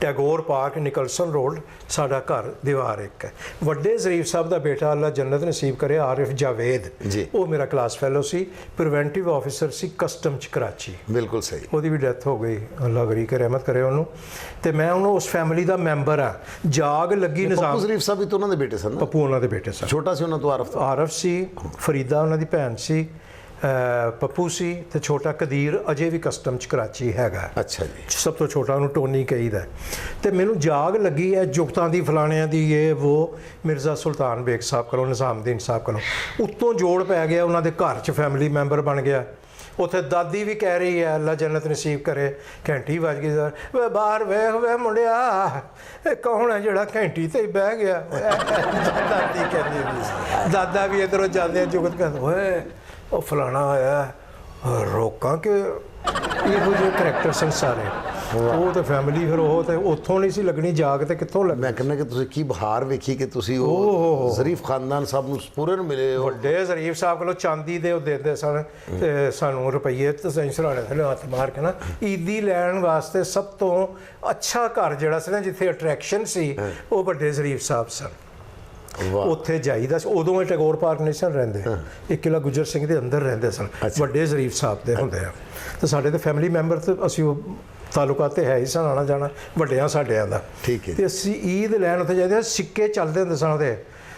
ਟੈਗੋਰ ਪਾਰਕ ਨਿਕਲਸਨ ਰੋਡ, ਸਾਡਾ ਘਰ ਦੀਵਾਰ ਇੱਕ ਹੈ। ਵੱਡੇ ਜ਼ਰੀਫ ਸਾਹਿਬ ਦਾ ਬੇਟਾ ਅੱਲਾ ਜੰਨਤ ਨਸੀਬ ਕਰੇ, ਆਰਿਫ ਜਾਵੇਦ ਜੀ, ਉਹ ਮੇਰਾ ਕਲਾਸ ਫੈਲੋ ਸੀ, ਪ੍ਰੀਵੈਂਟਿਵ ਆਫਿਸਰ ਸੀ ਕਸਟਮ 'ਚ ਕਰਾਚੀ। ਬਿਲਕੁਲ ਸਹੀ। ਉਹਦੀ ਵੀ ਡੈਥ ਹੋ ਗਈ, ਅੱਲਾ ਗਰੀ ਕੇ ਰਹਿਮਤ ਕਰੇ ਉਹਨੂੰ। ਤੇ ਮੈਂ ਉਹਨੂੰ ਉਸ ਫੈਮਿਲੀ ਦਾ ਮੈਂਬਰ ਆ। ਜਾਗ ਲੱਗੀ ਨਿਜ਼ਾਮ। ਪੱਪੂ ਜ਼ਰੀਫ ਸਾਹਿਬ ਵੀ ਤਾਂ ਉਹਨਾਂ ਦੇ ਬੇਟੇ ਸਨ। ਪੱਪੂ ਉਹਨਾਂ ਦੇ ਬੇਟੇ ਸਨ। ਛੋਟਾ ਸੀ ਉਹਨਾਂ ਤੋਂ ਆਰਫ ਸੀ, ਫਰੀਦਾ ਉਹਨਾਂ ਦੀ ਭੈਣ ਸੀ, ਪੱਪੂ ਸੀ, ਤੇ ਛੋਟਾ ਕਦੀਰ ਅਜੇ ਵੀ ਕਸਟਮ 'ਚ ਕਰਾਚੀ ਹੈਗਾ। ਅੱਛਾ ਜੀ। ਸਭ ਤੋਂ ਛੋਟਾ ਉਹਨੂੰ ਟੋਨੀ ਕਹੀਦਾ। ਤੇ ਮੈਨੂੰ ਜਾਗ ਲੱਗੀ ਹੈ ਜੁਗਤਾਂ ਦੀ, ਫਲਾਣਿਆਂ ਦੀ, ਇਹ ਉਹ ਮਿਰਜ਼ਾ ਸੁਲਤਾਨ ਬੇਗ ਸਾਹਿਬ ਕੋਲੋਂ, ਨਿਜ਼ਾਮਦੀਨ ਸਾਹਿਬ ਕੋਲੋਂ। ਉੱਤੋਂ ਜੋੜ ਪੈ ਗਿਆ, ਉਹਨਾਂ ਦੇ ਘਰ 'ਚ ਫੈਮਿਲੀ ਮੈਂਬਰ ਬਣ ਗਿਆ। ਉੱਥੇ ਦਾਦੀ ਵੀ ਕਹਿ ਰਹੀ ਹੈ ਅੱਲਾ ਜੰਨਤ ਨਸੀਬ ਕਰੇ, ਘੰਟੀ ਵੱਜ ਗਈ, ਵੇ ਬਾਹਰ ਵੇਖ ਵੇ ਮੁੰਡਿਆ, ਇਹ ਕੌਣ ਹੈ ਜਿਹੜਾ ਘੰਟੀ ਤੇ ਹੀ ਬਹਿ ਗਿਆ। ਦਾਦੀ ਕਹਿੰਦੀ ਹੁੰਦੀ। ਦਾਦਾ ਵੀ ਇੱਧਰੋਂ ਜਾਂਦੇ ਜੁਗਤ ਕਹਿੰਦੇ, ਓਏ ਉਹ ਫਲਾਣਾ ਆਇਆ, ਰੋਕਾਂ ਕਿ ਇਹੋ ਜਿਹੇ ਕਰੈਕਟਰ ਸਨ ਸਾਰੇ। ਉਹ ਤਾਂ ਫੈਮਿਲੀ ਫਿਰ ਉਹ ਤਾਂ ਉੱਥੋਂ ਨਹੀਂ ਸੀ ਲੱਗਣੀ ਜਾਗ, ਤੇ ਕਿੱਥੋਂ ਲੱਗ। ਮੈਂ ਕਹਿੰਦਾ ਕਿ ਤੁਸੀਂ ਕੀ ਬਹਾਰ ਵੇਖੀ ਕਿ ਤੁਸੀਂ ਉਹ ਜ਼ਰੀਫ ਖਾਨਦਾਨ ਸਾਹਿਬ ਨੂੰ ਪੂਰੇ ਨੂੰ ਮਿਲੇ। ਵੱਡੇ ਜ਼ਰੀਫ ਸਾਹਿਬ ਕੋਲੋਂ ਚਾਂਦੀ ਦੇ ਉਹ ਦਿੰਦੇ ਸਨ, ਤੇ ਸਾਨੂੰ ਰੁਪਈਏ ਤੇ ਸਰਾਣੇ ਥੱਲੇ ਹੱਥ ਮਾਰ ਕੇ ਨਾ ਈਦੀ ਲੈਣ ਵਾਸਤੇ। ਸਭ ਤੋਂ ਅੱਛਾ ਘਰ ਜਿਹੜਾ ਸੀ ਨਾ, ਜਿੱਥੇ ਅਟਰੈਕਸ਼ਨ ਸੀ, ਉਹ ਵੱਡੇ ਜ਼ਰੀਫ ਸਾਹਿਬ ਸਨ। ਉੱਥੇ ਜਾਈਦਾ ਸੀ। ਉਦੋਂ ਇਹ ਟੈਗੋਰ ਪਾਰਕ ਨਹੀਂ ਸਨ ਰਹਿੰਦੇ, ਇੱਕ ਕਿਲਾ ਗੁੱਜਰ ਸਿੰਘ ਦੇ ਅੰਦਰ ਰਹਿੰਦੇ ਸਨ। ਵੱਡੇ ਜ਼ਰੀਫ ਸਾਹਿਬ ਦੇ ਹੁੰਦੇ ਆ। ਤੇ ਸਾਡੇ ਤੇ ਫੈਮਿਲੀ ਮੈਂਬਰ ਤੇ ਅਸੀਂ ਉਹ ਤਾਲੁਕਾਤ ਤੇ ਹੈ ਹੀ ਸਨ, ਆਉਣਾ ਜਾਣਾ ਵੱਡਿਆਂ ਸਾਡਿਆਂ ਦਾ। ਠੀਕ ਹੈ। ਤੇ ਅਸੀਂ ਈਦ ਲੈਣ ਉੱਥੇ ਜਾਂਦੇ, ਸਿੱਕੇ ਚੱਲਦੇ ਹੁੰਦੇ ਸਨ ਉਹਦੇ,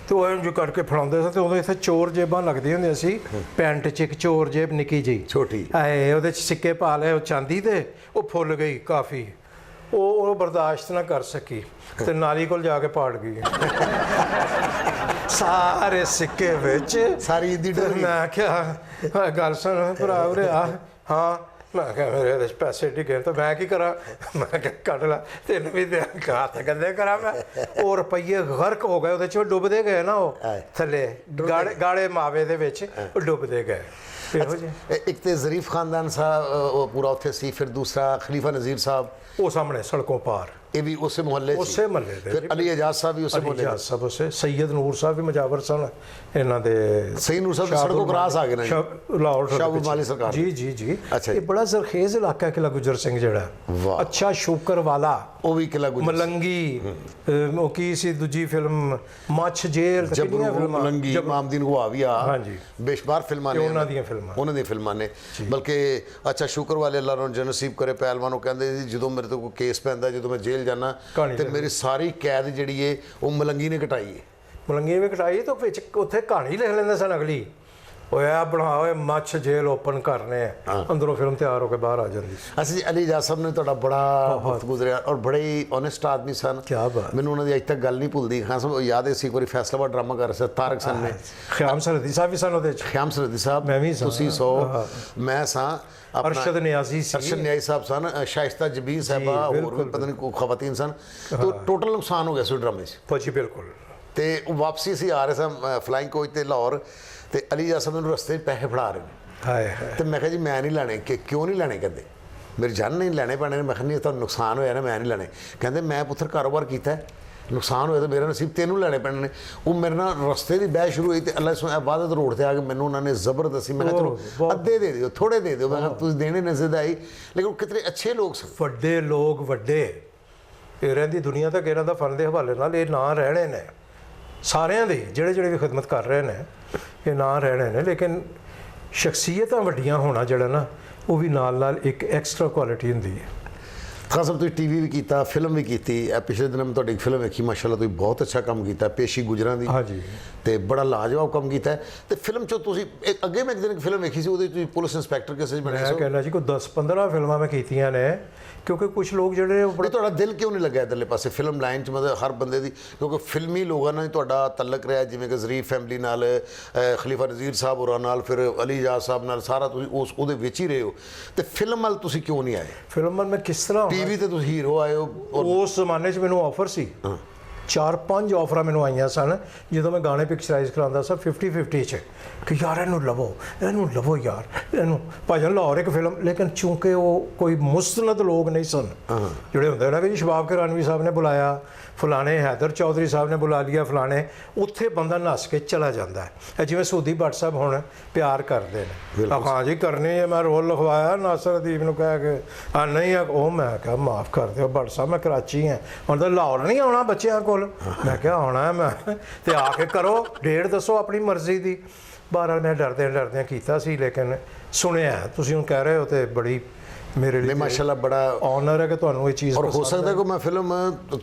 ਤੇ ਉਹ ਇੰਝ ਕਰਕੇ ਫੜਾਉਂਦੇ ਸਨ। ਤੇ ਉਦੋਂ ਇੱਥੇ ਚੋਰ ਜੇਬਾਂ ਲੱਗਦੀਆਂ ਹੁੰਦੀਆਂ ਸੀ, ਪੈਂਟ 'ਚ ਇੱਕ ਚੋਰ ਜੇਬ ਨਿੱਕੀ ਜਿਹੀ ਛੋਟੀ, ਉਹਦੇ 'ਚ ਸਿੱਕੇ ਪਾ ਲਏ, ਉਹ ਚਾਂਦੀ ਦੇ, ਉਹ ਫੁੱਲ ਗਈ ਕਾਫੀ। ਉਹ ਬਰਦਾਸ਼ਤ ਨਾ ਕਰ ਸਕੀ ਤੇ ਨਾਲੀ ਕੋਲ ਜਾ ਕੇ ਪਾੜ ਗਈ ਸਾਰੇ ਸਿੱਕੇ ਵਿੱਚ, ਸਾਰੀ ਦੀ ਡੋਰੀ। ਮੈਂ ਕਿਹਾ ਗੱਲ ਸੁਣ ਭਰਾ ਉਰੇ ਆ। ਹਾਂ, ਮੈਂ ਕਿਹਾ ਮੇਰੇ ਇਹਦੇ 'ਚ ਪੈਸੇ ਡਿੱਗੇ ਤਾਂ ਮੈਂ ਕੀ ਕਰਾਂ। ਮੈਂ ਕਿਹਾ ਕੱਢ ਲਾ, ਤੈਨੂੰ ਵੀ ਦੇ ਹੱਥ ਗੰਦੇ ਕਰਾਂ ਮੈਂ। ਉਹ ਰੁਪਈਏ ਗਰਕ ਹੋ ਗਏ ਉਹਦੇ 'ਚ, ਡੁੱਬਦੇ ਗਏ ਨਾ, ਉਹ ਥੱਲੇ ਗਾੜੇ ਮਾਵੇ ਦੇ ਵਿੱਚ ਉਹ ਡੁੱਬਦੇ ਗਏ। ਇੱਕ ਤੇ ਜ਼ਰੀਫ ਖਾਨਦਾਨ ਸਾਹਿਬ ਉਹ ਪੂਰਾ ਉੱਥੇ ਸੀ, ਫਿਰ ਦੂਸਰਾ ਖਲੀਫਾ ਨਜ਼ੀਰ ਸਾਹਿਬ ਉਹ ਸਾਹਮਣੇ ਸੜਕੋਂ ਪਾਰ, ਇਹ ਵੀ ਉਸੇ ਮੁਹੱਲੇ ਉਸੇ ਮੁਹੱਲੇ ਦੇ। ਫਿਰ ਅਲੀ ਇਜਾਜ਼ ਸਾਹਿਬ ਵੀ ਉਸੇ ਮੁਹੱਲੇ ਸਾਹਿਬ ਉਸੇ, ਸੈਯਦ ਨੂਰ ਸਾਹਿਬ ਵੀ ਮੁਜਾਵਰ ਸਨ ਇਹਨਾਂ ਦੇ। ਸੈਯਦ ਨੂਰ ਸਾਹਿਬ ਸੜਕੋਂ ਕਰਾਸ ਆ ਗਏ ਨੇ ਲਾਹੌਰ ਸ਼ਾਹਬੂਬ ਮਾਲੀ ਸਰਕਾਰ। ਜੀ ਜੀ ਜੀ। ਇਹ ਬੜਾ ਜ਼ਰਖੇਜ਼ ਇਲਾਕਾ ਕਿਲਾ ਗੁੱਜਰ ਸਿੰਘ ਜਿਹੜਾ। ਅੱਛਾ ਸ਼ੂਕਰ ਵਾਲਾ, ਉਹ ਵੀ ਕਿਲਾ ਗੁੱਜਰ। ਮਲੰਗੀ, ਉਹ ਕੀ ਸੀ ਦੂਜੀ ਫਿਲਮ, ਮੱਛ ਜੇਲ, ਮਲੰਗੀ, ਮਾਮਦੀਨ ਗੁਆਵੀਆ, ਹਾਂਜੀ, ਬੇਸ਼ੁਮਾਰ ਫਿਲਮਾਂ ਨੇ ਉਹਨਾਂ ਦੀਆਂ ਫਿਲਮਾਂ ਨੇ। ਬਲਕਿ ਅੱਛਾ ਸ਼ੂਕਰ ਵਾਲੇ ਅੱਲਾ ਨੂੰ ਜੰਨਤ ਨਸੀਬ ਕਰੇ, ਪਹਿਲਵਾਨ ਉਹ ਕਹਿੰਦੇ ਸੀ ਜਦੋਂ ਮੇਰੇ ਤੋਂ ਕੋਈ ਕੇਸ ਪੈਂਦਾ, ਜਦੋਂ ਮੈਂ ਜੇਲ੍ਹ ਜਾਣਾ, ਤੇ ਮੇਰੀ ਸਾਰੀ ਕੈਦ ਜਿਹੜੀ ਏ ਉਹ ਮਲੰਗੀ ਨੇ ਕਟਾਈ ਏ। ਮਲੰਗੀ ਨੇ ਕਟਾਈ ਤਾਂ ਵਿੱਚ ਉੱਥੇ ਕਹਾਣੀ ਲਿਖ ਲੈਂਦੇ ਸਨ ਅਗਲੀ। ਓਏ ਆ ਬਣਾ ਓਏ ਮੱਛ ਜੇਲ ਓਪਨ ਕਰਨੇ ਆ, ਅੰਦਰੋਂ ਫਿਲਮ ਤਿਆਰ ਹੋ ਕੇ ਬਾਹਰ ਆ ਜਾਂਦੀ ਸੀ। ਅੱਛਾ ਜੀ, ਅਲੀ ਇਜਾਜ਼ ਸਾਹਿਬ ਨੇ ਤੁਹਾਡਾ ਬੜਾ ਵਕਤ ਗੁਜ਼ਰਿਆ ਔਰ ਬੜੇ ਹੀ ਓਨੈਸਟ ਆਦਮੀ ਸਨ। ਕੀ ਬਾਤ। ਮੈਨੂੰ ਉਹਨਾਂ ਦੀ ਅੱਜ ਤੱਕ ਗੱਲ ਨਹੀਂ ਭੁੱਲਦੀ। ਖਾਨ ਸਾਹਿਬ ਯਾਦ ਹੈ ਸੀ ਇੱਕ ਵਾਰੀ ਫੈਸਲਾਬਾਦ ਡਰਾਮਾ ਕਰ ਰਹੇ ਸੀ, ਤਾਰਕ ਸਨ ਨੇ, ਖਿਆਮ ਸਰਹੱਦੀ ਸਾਹਿਬ ਵੀ ਸਨ ਉਹਦੇ 'ਚ। ਖਿਆਮ ਸਰਹੱਦੀ ਸਾਹਿਬ, ਮੈਂ ਵੀ ਸਾਂ, ਤੁਸੀਂ ਸੋ, ਮੈਂ ਸਾਂ, ਅਰਸ਼ਦ ਨਿਆਜ਼ੀ ਸੀ, ਅਰਸ਼ਦ ਨਿਆਜ਼ੀ ਸਾਹਿਬ ਸਨ, ਸ਼ਾਇਸਤਾ ਜਬੀਰ ਸਾਹਿਬਾ, ਹੋਰ ਵੀ ਪਤਾ ਨਹੀਂ ਕੋਈ ਖਵਾਤੀਨ ਸਨ। ਤਾਂ ਟੋਟਲ ਨੁਕਸਾਨ ਹੋ ਗਿਆ ਸੀ ਡਰਾਮੇ 'ਚ। ਜੀ ਬਿਲਕੁਲ। ਤੇ ਵਾਪਸੀ ਅਸੀਂ ਆ ਰਹੇ ਸਾਂ ਫਲਾਈਂਗ ਕੋਚ ਤੇ ਲਾਹੌਰ, ਤੇ ਅਲੀ ਇਜਾਜ਼ ਸਾਹਿਬ ਮੈਨੂੰ ਰਸਤੇ 'ਚ ਪੈਸੇ ਫੜਾ ਰਹੇ ਨੇ। ਤੇ ਮੈਂ ਕਿਹਾ ਜੀ ਮੈਂ ਨਹੀਂ ਲੈਣੇ। ਕਿ ਕਿਉਂ ਨਹੀਂ ਲੈਣੇ? ਕਹਿੰਦੇ ਮੇਰੀ ਜਾਨ ਨਹੀਂ ਲੈਣੇ ਪੈਣੇ ਨੇ। ਮੈਂ ਕਿਹਾ ਨਹੀਂ, ਤੁਹਾਨੂੰ ਨੁਕਸਾਨ ਹੋਇਆ ਨਾ, ਮੈਂ ਨਹੀਂ ਲੈਣੇ। ਕਹਿੰਦੇ ਮੈਂ ਪੁੱਤਰ ਕਾਰੋਬਾਰ ਕੀਤਾ, ਨੁਕਸਾਨ ਹੋਇਆ ਤਾਂ ਮੇਰਾ ਨਸੀਬ, ਤੈਨੂੰ ਲੈਣੇ ਪੈਣੇ ਨੇ। ਉਹ ਮੇਰੇ ਨਾਲ ਰਸਤੇ ਦੀ ਬਹਿਸ ਸ਼ੁਰੂ ਹੋਈ, ਤੇ ਅੱਲਾ ਇਬਾਦਤ ਰੋਡ ਤੇ ਆ ਕੇ ਮੈਨੂੰ ਉਹਨਾਂ ਨੇ ਜ਼ਬਰਦਸਤੀ, ਮੈਂ ਕਿਹਾ ਚਲੋ ਅੱਧੇ ਦੇ ਦਿਓ, ਥੋੜੇ ਦੇ ਦਿਓ। ਮੈਂ ਕਿਹਾ ਤੁਸੀਂ ਦੇਣੇ ਨਜ਼ਰ ਆਈ, ਲੇਕਿਨ ਕਿਤਨੇ ਅੱਛੇ ਲੋਕ ਸਨ, ਵੱਡੇ ਲੋਕ, ਵੱਡੇ। ਇਹ ਰਹਿੰਦੀ ਦੁਨੀਆ ਤੱਕ ਇਹਨਾਂ ਦਾ ਫਨ ਦੇ ਹਵਾਲੇ ਨਾਲ ਇਹ ਨਾਂ ਰਹਿਣੇ ਨੇ। ਸਾਰਿਆਂ ਦੇ ਜਿਹੜੇ ਵੀ ਖਿਦਮਤ ਕਰ ਰਹੇ ਨੇ ਇਹ ਨਾ ਰਹਿਣੇ ਨੇ, ਲੇਕਿਨ ਸ਼ਖਸੀਅਤਾਂ ਵੱਡੀਆਂ ਹੋਣਾ ਜਿਹੜਾ ਨਾ ਉਹ ਵੀ ਨਾਲ ਇੱਕ ਐਕਸਟਰਾ ਕੁਆਲਿਟੀ ਹੁੰਦੀ ਹੈ। ਖਾਸ ਤੌਰ ਤੁਸੀਂ ਟੀਵੀ ਵੀ ਕੀਤਾ, ਫਿਲਮ ਵੀ ਕੀਤੀ। ਇਹ ਪਿਛਲੇ ਦਿਨ ਮੈਂ ਤੁਹਾਡੀ ਫਿਲਮ ਵੇਖੀ, ਮਾਸ਼ਾਅੱਲਾ ਤੁਸੀਂ ਬਹੁਤ ਅੱਛਾ ਕੰਮ ਕੀਤਾ, ਪੇਸ਼ੀ ਗੁਜਰਾਂ ਦੀ। ਹਾਂਜੀ। ਤੇ ਬੜਾ ਲਾਜਵਾਬ ਕੰਮ ਕੀਤਾ ਤੇ ਫਿਲਮ 'ਚੋਂ ਤੁਸੀਂ ਅੱਗੇ ਮੈਂ ਇੱਕ ਦਿਨ ਇੱਕ ਫਿਲਮ ਵੇਖੀ ਸੀ, ਉਹਦੇ ਤੁਸੀਂ ਪੁਲਿਸ ਇੰਸਪੈਕਟਰ ਕਿਸੇ 'ਚ ਬਣੇ ਮੈਂ ਸੀ। ਕਹਿੰਦਾ ਜੀ ਕੋਈ 10-15 ਫਿਲਮਾਂ ਮੈਂ ਕੀਤੀਆਂ ਨੇ, ਕਿਉਂਕਿ ਕੁਝ ਲੋਕ ਜਿਹੜੇ ਉਹ ਬੜਾ ਤੁਹਾਡਾ ਦਿਲ ਕਿਉਂ ਨਹੀਂ ਲੱਗਾ ਇੱਧਰਲੇ ਪਾਸੇ ਫਿਲਮ ਲਾਈਨ 'ਚ? ਮਤਲਬ ਹਰ ਬੰਦੇ ਦੀ, ਕਿਉਂਕਿ ਫਿਲਮੀ ਲੋਕਾਂ ਨਾਲ ਤੁਹਾਡਾ ਤਲਕ ਰਿਹਾ, ਜਿਵੇਂ ਕਿ ਜ਼ਰੀਫ ਫੈਮਿਲੀ ਨਾਲ, ਖਲੀਫਾ ਨਜ਼ੀਰ ਸਾਹਿਬ ਹੋਰਾਂ ਨਾਲ, ਫਿਰ ਅਲੀ ਇਜਾਜ਼ ਸਾਹਿਬ ਨਾਲ, ਸਾਰਾ ਤੁਸੀਂ ਉਹਦੇ ਵਿੱਚ ਹੀ ਰਹੇ ਹੋ, ਤੇ ਫਿਲਮ ਵੱਲ ਤੁਸੀਂ ਕਿਉਂ ਨਹੀਂ ਆਏ? ਫਿਲਮ ਵੱਲ ਮੈਂ ਕਿਸ ਤਰ੍ਹਾਂ ਟੀਵੀ ਤੇ ਤੁਸੀਂ ਹੀਰੋ ਆਏ ਹੋ। ਉਸ ਜ਼ਮਾਨੇ 'ਚ ਮੈਨੂੰ ਆਫਰ ਸੀ, 4-5 ਆਫਰਾਂ ਮੈਨੂੰ ਆਈਆਂ ਸਨ ਜਦੋਂ ਮੈਂ ਗਾਣੇ ਪਿਕਚਰਾਈਜ਼ ਕਰਾਉਂਦਾ ਸੀ 50-50 'ਚ, ਕਿ ਯਾਰ ਇਹਨੂੰ ਲਵੋ ਯਾਰ ਇਹਨੂੰ ਭਾਜਨ ਲਾਹੌਰ ਇੱਕ ਫਿਲਮ। ਲੇਕਿਨ ਚੂੰਕਿ ਉਹ ਕੋਈ ਮੁਸਤਨਦ ਲੋਕ ਨਹੀਂ ਸਨ ਜਿਹੜੇ ਹੁੰਦੇ ਨਾ ਕਿ ਜੀ ਸ਼ਬਾਬ ਕਿਰਾਨਵੀ ਸਾਹਿਬ ਨੇ ਬੁਲਾਇਆ, ਫਲਾਣੇ ਹੈਦਰ ਚੌਧਰੀ ਸਾਹਿਬ ਨੇ ਬੁਲਾ ਲਿਆ, ਫਲਾਣੇ, ਉੱਥੇ ਬੰਦਾ ਨੱਸ ਕੇ ਚਲਾ ਜਾਂਦਾ ਹੈ। ਜਿਵੇਂ ਸੂਦੀ ਭੱਟ ਸਾਹਿਬ ਹੁਣ ਪਿਆਰ ਕਰਦੇ ਨੇ, ਹਾਂ ਜੀ ਕਰਨੀ ਹੈ, ਮੈਂ ਰੋਲ ਲਿਖਵਾਇਆ ਨਾਸਰ ਅਦੀਬ ਨੂੰ ਕਹਿ ਕੇ, ਨਹੀਂ ਉਹ ਮੈਂ ਕਿਹਾ ਮਾਫ ਕਰ ਦਿਓ ਭੱਟ ਸਾਹਿਬ, ਮੈਂ ਕਰਾਚੀ ਹਾਂ, ਹੁਣ ਤਾਂ ਲਾਹੌਰ ਨਹੀਂ ਆਉਣਾ ਬੱਚਿਆਂ ਕੋਲ। ਮੈਂ ਕਿਹਾ ਆਉਣਾ ਮੈਂ, ਤੇ ਆ ਕੇ ਕਰੋ, ਡੇਟ ਦੱਸੋ ਆਪਣੀ ਮਰਜ਼ੀ ਦੀ। ਬਹਰਾਲ ਮੈਂ ਡਰਦਿਆਂ ਕੀਤਾ ਸੀ, ਲੇਕਿਨ ਸੁਣਿਆ ਤੁਸੀਂ ਹੁਣ ਕਹਿ ਰਹੇ ਹੋ ਤੇ ਬੜੀ ਮੇਰੇ ਲਈ ਮਾਸ਼ਾਅੱਲਾ ਬੜਾ ਆਨਰ ਹੈ ਕਿ ਤੁਹਾਨੂੰ ਇਹ ਚੀਜ਼ ਔਰ ਹੋ ਸਕਦਾ ਕਿ ਮੈਂ ਫਿਲਮ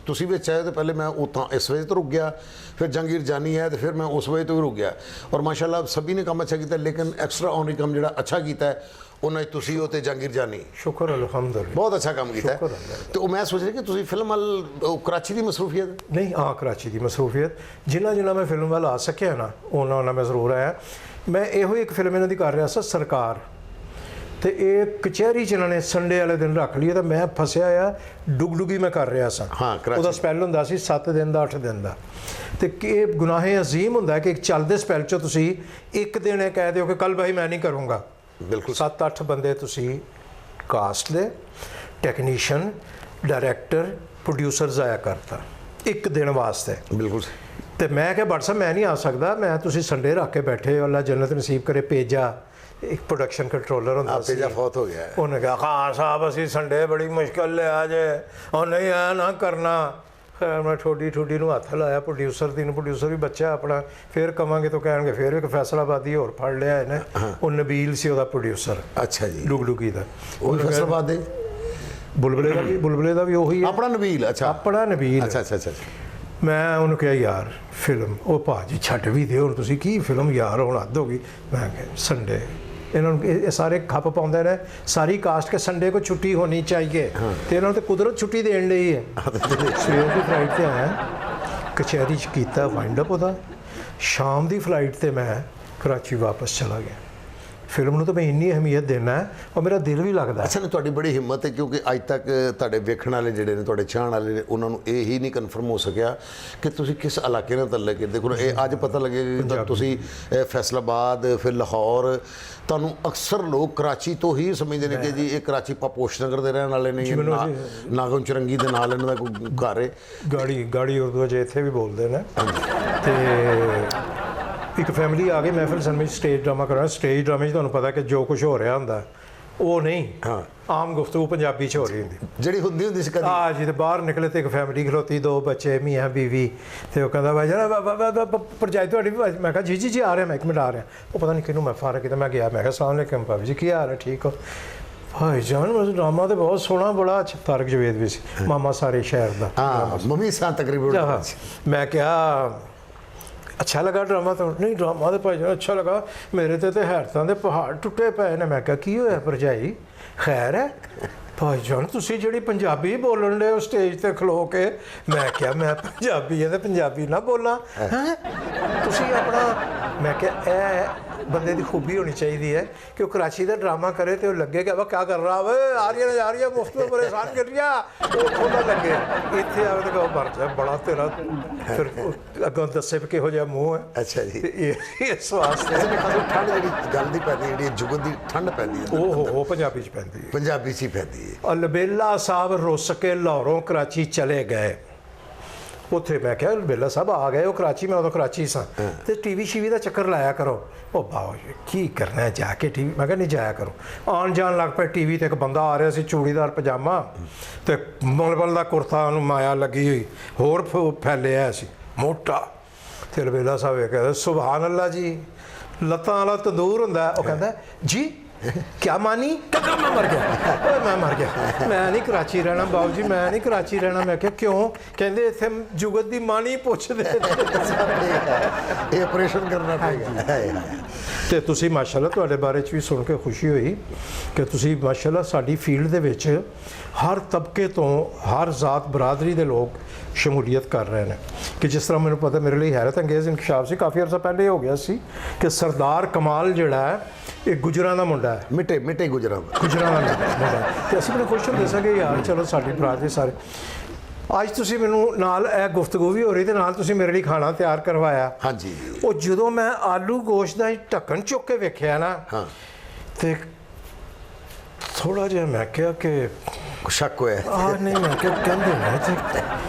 ਤੁਸੀਂ ਵਿੱਚ ਆਏ ਤਾਂ ਪਹਿਲੇ ਮੈਂ ਉਤਾਂ ਇਸ ਵਜ੍ਹਾ ਤੋਂ ਰੁਕ ਗਿਆ, ਫਿਰ ਜੰਗੀਰ ਜਾਨੀ ਹੈ ਤੇ ਫਿਰ ਮੈਂ ਉਸ ਵਜ੍ਹਾ ਤੋਂ ਹੀ ਰੁਕ ਗਿਆ। ਔਰ ਮਾਸ਼ਾਅੱਲਾ ਸਭੀ ਨੇ ਕੰਮ ਅੱਛਾ ਕੀਤਾ, ਲੇਕਿਨ ਐਕਸਟਰਾ ਆਨਰੀ ਕੰਮ ਜਿਹੜਾ ਅੱਛਾ ਕੀਤਾ ਹੈ ਉਹਨਾਂ 'ਚ ਤੁਸੀਂ ਹੋ ਤੇ ਜੰਗੀਰ ਜਾਨੀ, ਸ਼ੁਕਰ ਅਲਹਮਦੁਲਿਲਾ, ਬਹੁਤ ਅੱਛਾ ਕੰਮ ਕੀਤਾ। ਤੇ ਉਹ ਮੈਂ ਸੋਚ ਰਿਹਾ ਕਿ ਤੁਸੀਂ ਫਿਲਮ ਵੱਲ ਕਰਾਚੀ ਦੀ ਮਸਰੂਫੀਅਤ ਨਹੀਂ, ਕਰਾਚੀ ਦੀ ਮਸਰੂਫੀਅਤ ਜਿੰਨਾ ਮੈਂ ਫਿਲਮ ਵੱਲ ਆ ਸਕਿਆ ਨਾ ਉਹਨਾਂ ਮੈਂ ਜ਼ਰੂਰ ਆਇਆ। ਮੈਂ ਇਹੋ ਇੱਕ ਫਿਲਮ ਇਹਨਾਂ ਦੀ ਕਰ ਰਿਹਾ ਸੀ ਸਰਕਾਰ, ਤੇ ਇਹ ਕਚਹਿਰੀ 'ਚ ਇਹਨਾਂ ਨੇ ਸੰਡੇ ਵਾਲੇ ਦਿਨ ਰੱਖ ਲਈ, ਤਾਂ ਮੈਂ ਫਸਿਆ ਆ ਡੁਗਡੁਗੀ ਮੈਂ ਕਰ ਰਿਹਾ ਸਾਂ। ਉਹਦਾ ਸਪੈਲ ਹੁੰਦਾ ਸੀ 7 ਦਿਨ ਦਾ 8 ਦਿਨ ਦਾ, ਤੇ ਇਹ ਗੁਨਾਹੇ ਅਜ਼ੀਮ ਹੁੰਦਾ ਕਿ ਇੱਕ ਚੱਲਦੇ ਸਪੈਲ 'ਚੋਂ ਤੁਸੀਂ ਇੱਕ ਦਿਨ ਇਹ ਕਹਿ ਦਿਓ ਕਿ ਕੱਲ ਭਾਈ ਮੈਂ ਨਹੀਂ ਕਰੂੰਗਾ। ਬਿਲਕੁਲ 7-8 ਬੰਦੇ ਤੁਸੀਂ ਕਾਸਟ ਦੇ, ਟੈਕਨੀਸ਼ੀਅਨ, ਡਾਇਰੈਕਟਰ, ਪ੍ਰੋਡਿਊਸਰ ਜ਼ਾਇਆ ਕਰਤਾ ਇੱਕ ਦਿਨ ਵਾਸਤੇ। ਬਿਲਕੁਲ। ਤੇ ਮੈਂ ਕਿਹਾ ਭੱਟ ਸਾਹਿਬ ਮੈਂ ਨਹੀਂ ਆ ਸਕਦਾ, ਮੈਂ ਤੁਸੀਂ ਸੰਡੇ ਰੱਖ ਕੇ ਬੈਠੇ, ਅੱਲਾ ਜੰਨਤ ਨਸੀਬ ਕਰੇ। ਪੇਜਾ ਇੱਕ ਪ੍ਰੋਡਕਸ਼ਨ ਕੰਟਰੋਲਰ ਹੁੰਦਾ ਸੀ, ਪੇਜਾ ਫੌਤ ਹੋ ਗਿਆ। ਉਹਨੇ ਕਿਹਾ ਖਾਨ ਸਾਹਿਬ ਅਸੀਂ ਸੰਡੇ ਬੜੀ ਮੁਸ਼ਕਿਲ ਲਿਆ ਜੇ, ਉਹ ਨਹੀਂ ਆ ਨਾ ਕਰਨਾ। ਖੈਰ ਮੈਂ ਠੋਡੀ ਨੂੰ ਹੱਥ ਲਾਇਆ ਪ੍ਰੋਡਿਊਸਰ ਦੀ ਨੂੰ, ਪ੍ਰੋਡਿਊਸਰ ਵੀ ਬੱਚਾ ਆਪਣਾ, ਫਿਰ ਕਵਾਂਗੇ ਤਾਂ ਕਹਿਣਗੇ ਫਿਰ ਇੱਕ ਫੈਸਲਾਬਾਦੀ ਹੋਰ ਫੜ ਲਿਆ ਇਹਨੇ। ਉਹ ਨਬੀਲ ਸੀ ਉਹਦਾ ਪ੍ਰੋਡਿਊਸਰ। ਅੱਛਾ ਜੀ। ਡੁਗਡੁਗੀ ਦਾ ਉਹ ਫੈਸਲਾਬਾਦ ਦੇ ਬੁਲਬੁਲੇ ਦਾ ਵੀ ਉਹੀ ਹੈ ਆਪਣਾ ਨਬੀਲ। ਅੱਛਾ ਆਪਣਾ ਨਬੀਲ। ਅੱਛਾ। ਮੈਂ ਉਹਨੂੰ ਕਿਹਾ ਯਾਰ ਫਿਲਮ, ਉਹ ਭਾਜੀ ਛੱਡ ਵੀ ਦਿਓ ਹੁਣ ਤੁਸੀਂ, ਕੀ ਫਿਲਮ ਯਾਰ ਹੁਣ ਹੱਦ ਹੋ ਗਈ। ਮੈਂ ਕਿਹਾ ਸੰਡੇ ਇਹਨਾਂ ਨੂੰ ਇਹ ਸਾਰੇ ਖੱਪ ਪਾਉਂਦੇ ਨੇ ਸਾਰੀ ਕਾਸਟ ਕੇ ਸੰਡੇ को छुट्टी होनी चाहिए, ਤੇ ਇਹਨਾਂ ਨੂੰ ਤੇ ਕੁਦਰਤ ਛੁੱਟੀ ਦੇਣ ਲਈ ਹੈ। ਸਵੇਰ ਦੀ ਫਲਾਈਟ 'ਤੇ ਆਇਆ, ਕਚਹਿਰੀ 'ਚ ਕੀਤਾ ਵਾਈਂਡ ਅਪ ਉਹਦਾ, ਸ਼ਾਮ ਦੀ ਫਲਾਈਟ 'ਤੇ ਮੈਂ ਕਰਾਚੀ ਵਾਪਸ ਚਲਾ ਗਿਆ। ਫਿਲਮ ਨੂੰ ਤਾਂ ਮੈਂ ਇੰਨੀ ਅਹਿਮੀਅਤ ਦੇਣਾ ਔਰ ਮੇਰਾ ਦਿਲ ਵੀ ਲੱਗਦਾ। ਅੱਛਾ ਨੇ ਤੁਹਾਡੀ ਬੜੀ ਹਿੰਮਤ ਹੈ, ਕਿਉਂਕਿ ਅੱਜ ਤੱਕ ਤੁਹਾਡੇ ਵੇਖਣ ਵਾਲੇ ਜਿਹੜੇ ਨੇ, ਤੁਹਾਡੇ ਚਾਹਣ ਵਾਲੇ ਨੇ, ਉਹਨਾਂ ਨੂੰ ਇਹ ਹੀ ਨਹੀਂ ਕਨਫਰਮ ਹੋ ਸਕਿਆ ਕਿ ਤੁਸੀਂ ਕਿਸ ਇਲਾਕੇ ਨਾਲ ਤਲਕ ਹੈ। ਦੇਖੋ ਇਹ ਅੱਜ ਪਤਾ ਲੱਗੇਗਾ ਕਿ ਤੁਸੀਂ ਫੈਸਲਾਬਾਦ, ਫਿਰ ਲਾਹੌਰ, ਤੁਹਾਨੂੰ ਅਕਸਰ ਲੋਕ ਕਰਾਚੀ ਤੋਂ ਹੀ ਸਮਝਦੇ ਨੇ ਕਿ ਜੀ ਇਹ ਕਰਾਚੀ ਪਾਪੋਸ਼ ਨਗਰ ਦੇ ਰਹਿਣ ਵਾਲੇ ਨੇ, ਨਾਗਮ ਚੁਰੰਗੀ ਦੇ ਨਾਲ ਇਹਨਾਂ ਦਾ ਕੋਈ ਘਰ ਹੈ। ਗਾੜੀ ਉਰਦੂ 'ਚ ਇੱਥੇ ਵੀ ਬੋਲਦੇ ਨੇ। ਤੇ ਇੱਕ ਫੈਮਿਲੀ ਆ ਗਈ ਮਹਿਫਿਲ ਸਨ ਵਿੱਚ ਸਟੇਜ ਡਰਾਮਾ ਕਰਾਉਣਾ। ਸਟੇਜ ਡਰਾਮੇ 'ਚ ਤੁਹਾਨੂੰ ਪਤਾ ਕਿ ਜੋ ਕੁਝ ਹੋ ਰਿਹਾ ਹੁੰਦਾ ਉਹ ਨਹੀਂ, ਆਮ ਗੁਫ਼ਤਗੂ ਪੰਜਾਬੀ 'ਚ ਹੋ ਰਹੀ ਹੁੰਦੀ, ਜਿਹੜੀ ਹੁੰਦੀ ਸੀ ਕਦੀ। ਜੀ ਤੇ ਬਾਹਰ ਨਿਕਲੇ ਤੇ ਇੱਕ ਫੈਮਿਲੀ ਖਲੋਤੀ, 2 ਬੱਚੇ, ਮੀਆਂ ਬੀਵੀ, ਤੇ ਉਹ ਕਹਿੰਦਾ ਭਾਈ ਜਰਾ ਭਰਜਾਈ ਤੁਹਾਡੀ ਵੀ। ਮੈਂ ਕਿਹਾ ਜੀ ਆ ਰਿਹਾ, ਮੈਂ 1 ਮਿੰਟ ਆ ਰਿਹਾ। ਉਹ ਪਤਾ ਨਹੀਂ ਕਿਹਨੂੰ ਮੈਂ ਫਾਰਕ ਕੀਤਾ, ਮੈਂ ਗਿਆ, ਮੈਂ ਕਿਹਾ ਸਲਾਮ ਅਲੈਕੁਮ ਭਾਬੀ ਜੀ ਕੀ ਹਾਲ ਹੈ, ਠੀਕ ਹੋ ਭਾਈ ਜਾਨ? ਮੈਂ ਡਰਾਮਾ ਤੇ ਬਹੁਤ ਸੋਹਣਾ, ਬੜਾ ਅੱਛਾ। ਤਾਰਕ ਜਵੇਦ ਵੀ ਸੀ, ਮਾਮਾ ਸਾਰੇ ਸ਼ਹਿਰ ਦਾ। ਮੰਮੀ ਸਾਂ ਤਕਰੀਬਨ। ਮੈਂ ਕਿਹਾ अच्छा लगा ड्रामा? तो नहीं ड्रामा तो भाई अच्छा लगा, मेरे तो हैरतां दे पहाड़ टुटे पे ने। मैं क्या की होया भरजाई, खैर है? भाई जान तुसी जिहड़ी पंजाबी बोलन दे स्टेज ते खलो के। मैं क्या मैं पंजाबी है तो पंजाबी ना बोला हैं तुसी अपना। मैं क्या ए बंदे की खूबी होनी चाहिए है कि वो कराची का ड्रामा करे तो लगे कि वह क्या कर रहा वे, आ रही है मुफ्त में परेशान कर रहा, उतों का लगे इतने आवे तो कहो मर जाए बड़ा तेरा, फिर अगों दसे भी किहो जिहा मूँह है। अच्छा जी। इस वास्ते ठंड जी गल की पैंदी, जी जुगत की ठंड पैंदी है, ਉਹ ਪੰਜਾਬੀ 'ਚ ਪੈਂਦੀ ਹੈ, पंजाबी च ही पैंदी है। ਅਲਬੇਲਾ ਸਾਹਿਬ ਰੁੱਸ ਕੇ ਲਾਹੌਰੋਂ ਕਰਾਚੀ ਚਲੇ ਗਏ। ਉੱਥੇ ਮੈਂ ਕਿਹਾ ਅਲਬੇਲਾ ਸਾਹਿਬ ਆ ਗਏ, ਉਹ ਕਰਾਚੀ, ਮੈਂ ਉਦੋਂ ਕਰਾਚੀ ਸਾਂ, ਤੇ ਟੀਵੀ ਸ਼ੀਵੀ ਦਾ ਚੱਕਰ ਲਾਇਆ ਕਰੋ। ਉਹ ਬਾਓ ਕੀ ਕਰਨਾ ਜਾ ਕੇ ਟੀਵੀ? ਮੈਂ ਕਿਹਾ ਨਹੀਂ ਜਾਇਆ ਕਰੋ। ਆਉਣ ਜਾਣ ਲੱਗ ਪਏ ਟੀਵੀ ਤੇ ਇੱਕ ਬੰਦਾ ਆ ਰਿਹਾ ਸੀ, ਚੂੜੀਦਾਰ ਪਜਾਮਾ ਤੇ ਮੁਲਬਲ ਦਾ ਕੁਰਤਾ, ਉਹਨੂੰ ਮਾਇਆ ਲੱਗੀ ਹੋਈ, ਹੋਰ ਫੈਲਿਆ ਸੀ, ਮੋਟਾ। ਤੇ ਅਲਬੇਲਾ ਸਾਹਿਬ ਇਹ ਕਹਿੰਦਾ ਸੁਭਾਨ ਅੱਲਾ ਜੀ, ਲੱਤਾਂ ਵਾਲਾ ਤੰਦੂਰ ਹੁੰਦਾ। ਉਹ ਕਹਿੰਦਾ ਜੀ ਕਿਆ ਮਾਨੀ? ਕਹਿੰਦਾ ਮੈਂ ਮਰ ਗਿਆ। ਓਏ ਮੈਂ ਮਰ ਗਿਆ, ਮੈਂ ਨਹੀਂ ਕਰਾਚੀ ਰਹਿਣਾ ਬਾਬੂ ਜੀ, ਮੈਂ ਨਹੀਂ ਕਰਾਚੀ ਰਹਿਣਾ। ਮੈਂ ਕਿਹਾ ਕਿਉਂ? ਕਹਿੰਦੇ ਇੱਥੇ ਜੁਗਤ ਦੀ ਮਾਨੀ ਪੁੱਛਦੇ ਇਹ ਆਪਰੇਸ਼ਨ ਕਰਨਾ ਪਏਗਾ। ਤੇ ਤੁਸੀਂ ਮਾਸ਼ਾਅੱਲਾ, ਤੁਹਾਡੇ ਬਾਰੇ 'ਚ ਵੀ ਸੁਣ ਕੇ ਖੁਸ਼ੀ ਹੋਈ ਕਿ ਤੁਸੀਂ ਮਾਸ਼ਾਅੱਲਾ ਸਾਡੀ ਫੀਲਡ ਦੇ ਵਿੱਚ ਹਰ ਤਬਕੇ ਤੋਂ, ਹਰ ਜ਼ਾਤ ਬਰਾਦਰੀ ਦੇ ਲੋਕ ਸ਼ਮੂਲੀਅਤ ਕਰ ਰਹੇ ਨੇ। ਕਿ ਜਿਸ ਤਰ੍ਹਾਂ ਮੈਨੂੰ ਪਤਾ, ਮੇਰੇ ਲਈ ਹੈਰਤ ਅੰਗੇਜ਼ ਇਨਕਸ਼ਾਫ ਸੀ, ਕਾਫੀ ਅਰਸਾ ਪਹਿਲੇ ਹੋ ਗਿਆ ਸੀ ਕਿ ਸਰਦਾਰ ਕਮਾਲ ਜਿਹੜਾ ਹੈ ਇਹ ਗੁਜਰਾਂ ਦਾ ਮੁੰਡਾ ਹੈ। ਮਿੱਟੇ ਗੁਜਰਾਂ ਦਾ ਮੁੰਡਾ ਹੈ। ਤੇ ਅਸੀਂ ਬੜੇ ਖੁਸ਼ ਹੁੰਦੇ ਸਾਂ ਕਿ ਯਾਰ ਚਲੋ ਸਾਡੀ ਬਰਾਦਰੀ ਸਾਰੇ। ਅੱਜ ਤੁਸੀਂ ਮੈਨੂੰ ਨਾਲ ਇਹ ਗੁਫ਼ਤਗੂ ਵੀ ਹੋ ਰਹੀ ਤੇ ਨਾਲ ਤੁਸੀਂ ਮੇਰੇ ਲਈ ਖਾਣਾ ਤਿਆਰ ਕਰਵਾਇਆ। ਹਾਂਜੀ। ਉਹ ਜਦੋਂ ਮੈਂ ਆਲੂ ਗੋਸ਼ਤ ਦਾ ਢੱਕਣ ਚੁੱਕ ਕੇ ਵੇਖਿਆ ਨਾ, ਹਾਂ, ਤੇ ਥੋੜਾ ਜਿਹਾ ਮੈਂ ਕਿਹਾ ਕਿ ਸ਼ੱਕ ਹੋਇਆ। ਨਹੀਂ, ਮੈਂ ਕਿਹਾ ਕਹਿੰਦੇ ਨੇ ਤੇ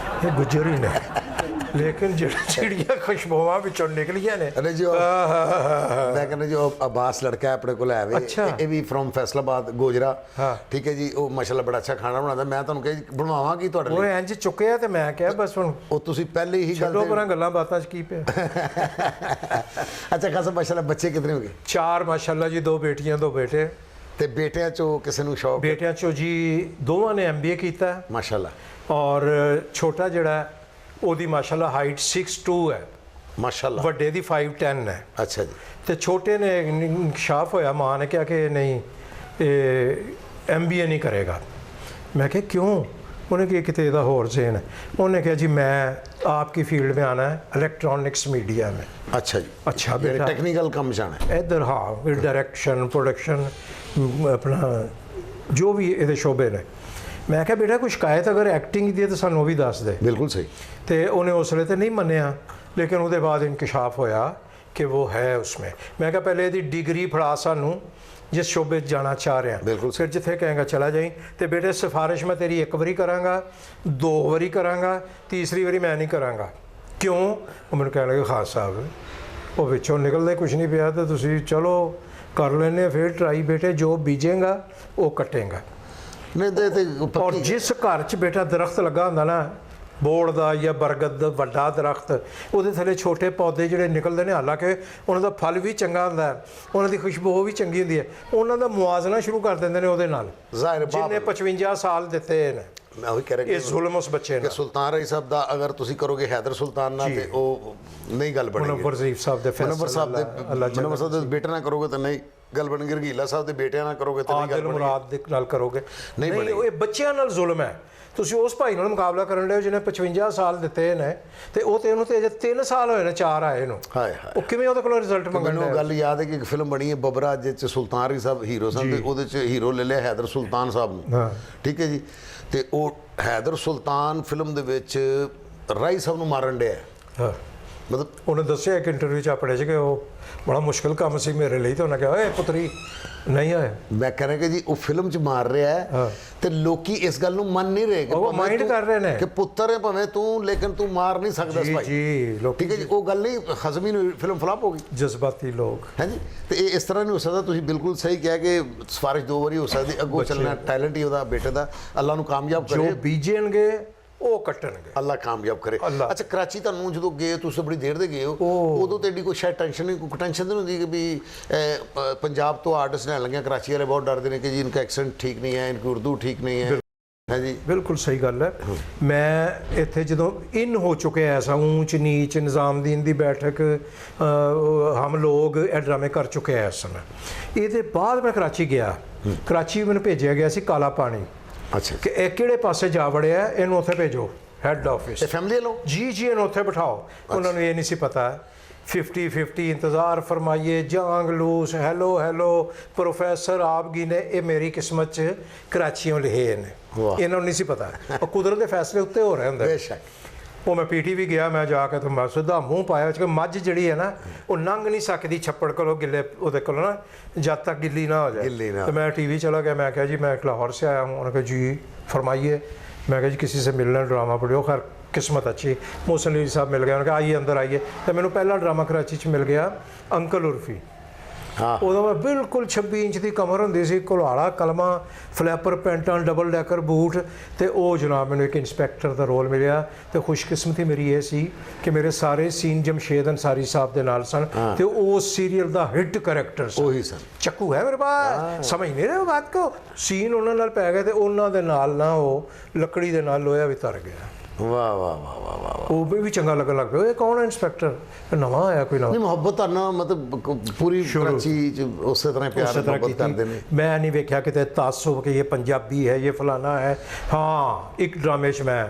ਇਹ ਗੁੱਜਰ ਹੀ ਨੇ, ਲੇਕਿਨ ਜਿਹੜੀਆਂ ਖੁਸ਼ਬੂਆਂ ਵਿੱਚੋਂ ਨਿਕਲੀਆਂ ਨੇ। ਅਰੇ ਜੋ ਮੈਂ ਕਹਿੰਦਾ ਜੋ ਅਬਾਸ ਲੜਕਾ ਆਪਣੇ ਕੋਲ ਹੈ ਵੇ, ਇਹ ਵੀ ਫਰੋਮ ਫੈਸਲਾਬਾਦ ਗੋਜਰਾ। ਠੀਕ ਹੈ ਜੀ। ਉਹ ਮਾਸ਼ਾਅੱਲਾ ਬੜਾ ਅੱਛਾ ਖਾਣਾ ਬਣਾਉਂਦਾ। ਮੈਂ ਤੁਹਾਨੂੰ ਕਹੀ ਬਣਵਾਵਾਂਗੀ ਤੁਹਾਡੇ ਲਈ। ਉਹ ਇੰਜ ਚੁੱਕਿਆ ਤੇ ਮੈਂ ਕਿਹਾ ਬਸ ਹੁਣ ਉਹ ਤੁਸੀਂ ਪਹਿਲੇ ਹੀ ਛੱਡੋ ਪਰਾਂ ਗੱਲਾਂ ਬਾਤਾਂ 'ਚ ਕੀ ਪਿਆ। ਅੱਛਾ ਖਾਸਾ ਮਾਸ਼ਾਅੱਲਾ ਬੱਚੇ ਕਿਤਨੇ ਹੋ ਗਏ? 4 ਮਾਸ਼ਾਅੱਲਾ ਜੀ, 2 ਬੇਟੀਆਂ 2 ਬੇਟੇ। ਤੇ ਬੇਟਿਆਂ ਚੋਂ ਕਿਸੇ ਨੂੰ ਸ਼ੌਕ? ਬੇਟਿਆਂ ਚੋਂ ਜੀ ਦੋਵਾਂ ਨੇ MBA ਕੀਤਾ ਮਾਸ਼ਾਅੱਲਾ। ਔਰ ਛੋਟਾ ਜਿਹੜਾ ਉਹਦੀ ਮਾਸ਼ਾਅੱਲਾ ਹਾਈਟ 6'2" ਹੈ, ਮਾਸ਼ਾਅੱਲਾ। ਵੱਡੇ ਦੀ 5'10" ਹੈ। ਅੱਛਾ ਜੀ। ਤੇ ਛੋਟੇ ਨੇ ਇਨਕਸ਼ਾਫ ਹੋਇਆ, ਮਾਂ ਨੇ ਕਿਹਾ ਕਿ ਨਹੀਂ ਇਹ MBA ਨਹੀਂ ਕਰੇਗਾ। ਮੈਂ ਕਿਹਾ ਕਿਉਂ? ਉਹਨੇ ਕਿਹਾ ਕਿਤੇ ਇਹਦਾ ਹੋਰ ਜ਼ੇਨ ਹੈ। ਉਹਨੇ ਕਿਹਾ जी मैं आपकी फील्ड में आना है, इलेक्ट्रॉनिक्स मीडिया में। अच्छा जी। अच्छा बेटा, टेक्निकल कम जाना है इधर। हाँ, डायरेक्शन, प्रोडक्शन, अपना जो भी ये शोबे ने। मैं क्या बेटा कोई शिकायत अगर एक्टिंग दी है तो सानू भी दस दे। बिल्कुल सही। तो उन्हें उस वे तो नहीं मन्निया, लेकिन उसके बाद इंकशाफ होया कि वो है उसमें। मैं क्या पहले यदि डिग्री फड़ा सानू जिस शोबे जाना चाह रहे हैं, बिल्कुल फिर जिथे कहेंगा चला जाई। तो बेटे सिफारिश मैं तेरी 1 बारी करांगा, 2 बारी करांगा, तीसरी बारी मैं नहीं करांगा। क्यों? वो मैंने कह लगे खास साहब वो विचों निकलते कुछ नहीं पिया, तो तुसी चलो कर लेने फिर ट्राई बेटे, जो बीजेगा वो कटेगा। नहीं दे और जिस घर च बेटा दरख्त लगा होंदा ना, बोड़ का या बरगद का वड्डा दरख्त, ਉਹਦੇ ਥੱਲੇ ਛੋਟੇ ਪੌਦੇ ਜਿਹੜੇ ਨਿਕਲਦੇ ਨੇ, ਹਾਲਾਂਕਿ ਉਹਨਾਂ ਦਾ ਫਲ ਵੀ ਚੰਗਾ ਹੁੰਦਾ ਹੈ, ਉਹਨਾਂ ਦੀ ਖੁਸ਼ਬੂ ਵੀ ਚੰਗੀ ਹੁੰਦੀ ਹੈ, ਉਹਨਾਂ ਦਾ ਮੁਆਜ਼ਨਾ ਸ਼ੁਰੂ ਕਰ ਦਿੰਦੇ ਨੇ ਉਹਦੇ ਨਾਲ। ਜ਼ਾਹਿਰ ਜਿਹਨੇ 55 ਸਾਲ ਦਿੱਤੇ ਨੇ। ਮੈਂ ਉਹੀ ਕਹਿ ਰਿਹਾ ਇਹ ਜ਼ੁਲਮ ਉਸ ਬੱਚੇ ਨਾਲ। ਸੁਲਤਾਨ ਰਈ ਸਾਹਿਬ ਦਾ ਅਗਰ ਤੁਸੀਂ ਕਰੋਗੇ ਹੈਦਰ ਸੁਲਤਾਨ ਨਾਲ ਤੇ ਉਹ ਨਹੀਂ ਗੱਲ ਬਣੇਗੀ। ਮੁਨੱਵਰ ਜ਼ਰੀਫ ਸਾਹਿਬ ਦੇ ਮੁਨੱਵਰ ਸਾਹਿਬ ਦੇ ਬੇਟੇ ਨਾਲ ਕਰੋਗੇ ਤਾਂ ਨਹੀਂ ਗੱਲ ਬਣੇਗੀ। ਰਗੀਲਾ ਸਾਹਿਬ ਦੇ ਬੇਟਿਆਂ ਨਾਲ ਕਰੋਗੇ ਤਾਂ ਨਹੀਂ ਗੱਲ ਬਣੇਗੀ। ਮੁਰਾਦ ਦੇ ਨਾਲ ਕਰੋਗੇ ਨਹੀਂ ਬਣੇਗੀ। ਇਹ ਬੱਚਿਆਂ ਨਾਲ ਜ਼ੁਲਮ ਹੈ। ਤੁਸੀਂ ਉਸ ਭਾਈ ਨਾਲ ਮੁਕਾਬਲਾ ਕਰਨ ਲਿਓ ਜਿਹਨੇ 55 ਸਾਲ ਦਿੱਤੇ ਨੇ, ਤੇ ਉਹ ਤੇ ਉਹਨੂੰ ਤੇ ਅਜੇ 3 ਸਾਲ ਹੋਏ ਨੇ 4 ਆਏ ਨੂੰ। ਹਾਏ ਹਾਏ, ਉਹ ਕਿਵੇਂ ਉਹਦੇ ਕੋਲੋਂ ਰਿਜ਼ਲਟ ਮੰਗਣ? ਮੈਨੂੰ ਗੱਲ ਯਾਦ ਹੈ ਕਿ ਇੱਕ ਫਿਲਮ ਬਣੀ ਹੈ ਬਬਰਾ, ਜਿਸ 'ਚ ਸੁਲਤਾਨ ਰਈ ਸਾਹਿਬ ਹੀਰੋ ਸਨ, ਤੇ ਉਹਦੇ 'ਚ ਹੀਰੋ ਲੈ ਲਿਆ ਹੈਦਰ ਸੁਲਤਾਨ ਸਾਹਿਬ ਨੂੰ। ਠੀਕ ਹੈ ਜੀ। ਤੇ ਉਹ ਹੈਦਰ ਸੁਲਤਾਨ ਫਿਲਮ ਦੇ ਵਿੱਚ ਰਾਈ ਸਾਹਿਬ ਨੂੰ ਮਾਰਨ ਡਿਆ। ਮਤਲਬ ਉਹਨੇ ਦੱਸਿਆ ਇੱਕ ਇੰਟਰਵਿਊ 'ਚ ਆਪਣੇ 'ਚ ਕਿ ਉਹ ਬੜਾ ਮੁਸ਼ਕਿਲ ਕੰਮ ਸੀ ਮੇਰੇ ਲਈ। ਤੇ ਉਹਨੇ ਕਿਹਾ ਓਏ ਪੁੱਤਰੀ ਨਹੀਂ ਆਏ। ਮੈਂ ਕਹਿ ਰਿਹਾ ਕਿ ਜੀ ਉਹ ਫਿਲਮ 'ਚ ਮਾਰ ਰਿਹਾ ਹੈ ਤੇ ਲੋਕੀ ਇਸ ਗੱਲ ਨੂੰ ਮੰਨ ਨਹੀਂ ਰਹੇ ਕਿ ਉਹ ਮਾਈਂਡ ਕਰ ਰਹੇ ਨੇ ਕਿ ਪੁੱਤਰ ਹੈ ਭਾਵੇਂ ਤੂੰ, ਲੇਕਿਨ ਤੂੰ ਮਾਰ ਨਹੀਂ ਸਕਦਾ ਇਸ ਭਾਈ। ਜੀ ਲੋਕ ਠੀਕ ਹੈ ਜੀ। ਉਹ ਗੱਲ ਨਹੀਂ, ਹਜ਼ਮੀ ਨੂੰ ਫਿਲਮ ਫਲਾਪ ਹੋ ਗਈ। ਜਜ਼ਬਾਤੀ ਲੋਕ ਹੈ ਜੀ। ਤੇ ਇਹ ਇਸ ਤਰ੍ਹਾਂ ਨਹੀਂ ਹੋ ਸਕਦਾ। ਤੁਸੀਂ ਬਿਲਕੁਲ ਸਹੀ ਕਿਹਾ ਕਿ ਸਿਫਾਰਿਸ਼ 2 ਵਾਰੀ ਹੋ ਸਕਦੀ, ਅੱਗੋਂ ਚੱਲਣਾ ਟੈਲੈਂਟ ਹੀ ਉਹਦਾ ਬੇਟੇ ਦਾ। ਅੱਲਾ ਨੂੰ ਕਾਮਯਾਬ ਕਰੇ। ਜੋ ਬੀਜਣਗੇ ਉਹ ਕੱਟਣਗੇ। ਅੱਲਾ ਕਾਮਯਾਬ ਕਰੇ। ਅੱਛਾ, ਕਰਾਚੀ ਤੁਹਾਨੂੰ ਜਦੋਂ ਗਏ, ਤੁਸੀਂ ਬੜੀ ਦੇਰ ਦੇ ਗਏ ਹੋ, ਉਦੋਂ ਤੇ ਏਡੀ ਕੋਈ ਸ਼ਾਇਦ ਟੈਨਸ਼ਨ ਨਹੀਂ, ਕੋਈ ਟੈਨਸ਼ਨ ਨਹੀਂ ਹੁੰਦੀ ਕਿ ਵੀ ਪੰਜਾਬ ਤੋਂ ਆਰਟਿਸਟ ਲੈਣ ਲੱਗਿਆ? ਕਰਾਚੀ ਵਾਲੇ ਬਹੁਤ ਡਰਦੇ ਨੇ ਕਿ ਜੀ ਇਨਕਾ ਐਕਸੈਂਟ ਠੀਕ ਨਹੀਂ ਹੈ, ਇਨਕੀ ਉਰਦੂ ਠੀਕ ਨਹੀਂ ਹੈ। ਹੈ ਜੀ, ਬਿਲਕੁਲ ਸਹੀ ਗੱਲ ਹੈ। ਮੈਂ ਇੱਥੇ ਜਦੋਂ ਇਨ ਹੋ ਚੁੱਕਿਆ ਐਸਾ ਊਂਚ ਨੀਚ ਨਿਜ਼ਾਮਦੀਨ ਦੀ ਬੈਠਕ ਹਮ ਲੋਗ ਇਹ ਡਰਾਮੇ ਕਰ ਚੁੱਕੇ ਐ ਇਸ ਸਮੇਂ। ਇਹਦੇ ਬਾਅਦ ਮੈਂ ਕਰਾਚੀ ਗਿਆ। ਕਰਾਚੀ ਮੈਨੂੰ ਭੇਜਿਆ ਗਿਆ ਸੀ ਕਾਲਾ ਪਾਣੀ। ਅੱਛਾ, ਕਿ ਇਹ ਕਿਹੜੇ ਪਾਸੇ ਜਾ ਵੜਿਆ, ਇਹਨੂੰ ਉੱਥੇ ਭੇਜੋ ਹੈੱਡ ਆਫਿਸ। ਫੈਮਿਲੀ ਵੱਲੋਂ? ਜੀ ਇਹਨੂੰ ਉੱਥੇ ਬਿਠਾਓ। ਉਹਨਾਂ ਨੂੰ ਇਹ ਨਹੀਂ ਸੀ ਪਤਾ 50-50 इंतज़ार फरमाइए, जंग लूस, हेलो हेलो प्रोफेसर आप गिने। ये मेरी किस्मत च कराचियों लिखे ने, इन्होंने नहीं सी पता। और कुदरत के फैसले उत्ते हो रहे होंगे। बेशक। वो मैं पीटी भी गया, मैं जाके तो मैं सीधा मूँह पाया कि मझ जी है ना वो लंघ नहीं सकती छप्पड़ को गिले वो को ना, जब तक गिल्ली ना हो जाए। तो मैं TV चला गया। मैं कहा जी मैं लाहौर से आया हूँ। उन्होंने कहा जी फरमाइए। मैं कहा जी किसी से मिलना, ड्रामा पढ़ियो। खैर किस्मत अच्छी, मोहसिन अली साहब मिल गए। उन्होंने कहा आइए अंदर आइए। तो मैंने पहला ड्रामा कराची च मिल गया अंकल उर्फी। ਉਦੋਂ ਮੈਂ ਬਿਲਕੁਲ 26 ਇੰਚ ਦੀ ਕਮਰ ਹੁੰਦੀ ਸੀ, ਘੁਲਾੜਾ ਕਲਮਾਂ, ਫਲੈਪਰ ਪੈਂਟਾਂ, ਡਬਲ ਡੈਕਰ ਬੂਟ, ਤੇ ਉਹ ਜਨਾਬ ਮੈਨੂੰ ਇੱਕ ਇੰਸਪੈਕਟਰ ਦਾ ਰੋਲ ਮਿਲਿਆ। ਤੇ ਖੁਸ਼ਕਿਸਮਤੀ ਮੇਰੀ ਇਹ ਸੀ ਕਿ ਮੇਰੇ ਸਾਰੇ ਸੀਨ ਜਮਸ਼ੇਦ ਅੰਸਾਰੀ ਸਾਹਿਬ ਦੇ ਨਾਲ ਸਨ, ਤੇ ਉਹ ਸੀਰੀਅਲ ਦਾ ਹਿੱਟ ਕਰੈਕਟਰ ਸੀ। ਉਹੀ ਸਨ। ਚੱਕੂ ਹੈ ਮੇਰੇ ਪਾਸ, ਸਮਝ ਨਹੀਂ ਰਹੇ ਬਾਤ ਕੋ। ਸੀਨ ਉਹਨਾਂ ਨਾਲ ਪੈ ਗਏ, ਤੇ ਉਹਨਾਂ ਦੇ ਨਾਲ ਨਾ ਉਹ ਲੱਕੜੀ ਦੇ ਨਾਲ ਲੋਹਾ ਵੀ ਤਰ ਗਿਆ। ਵਾਹ ਵਾਹ ਵਾਹ ਵਾਹ ਵਾਹ। ਉਹ ਵੀ ਚੰਗਾ ਲੱਗਣ ਲੱਗ ਪਿਆ। ਇਹ ਕੌਣ ਹੈ ਇੰਸਪੈਕਟਰ? ਨਵਾਂ ਆਇਆ ਕੋਈ ਨਵਾਂ। ਨਹੀਂ, ਮੁਹੱਬਤ ਤੁਹਾਨੂੰ ਮਤਲਬ ਪੂਰੀ ਕਰਾਚੀ ਚ ਉਸੇ ਤਰ੍ਹਾਂ ਪਿਆਰ ਮੁਹੱਬਤ ਕਰਦੇ ਨੇ। ਮੈਂ ਨਹੀਂ ਵੇਖਿਆ ਕਿਤੇ ਤਾਸੁਬ ਕਿ ਇਹ ਪੰਜਾਬੀ ਹੈ, ਇਹ ਫਲਾਨਾ ਹੈ। ਹਾਂ, ਇੱਕ ਡਰਾਮੇ 'ਚ ਮੈਂ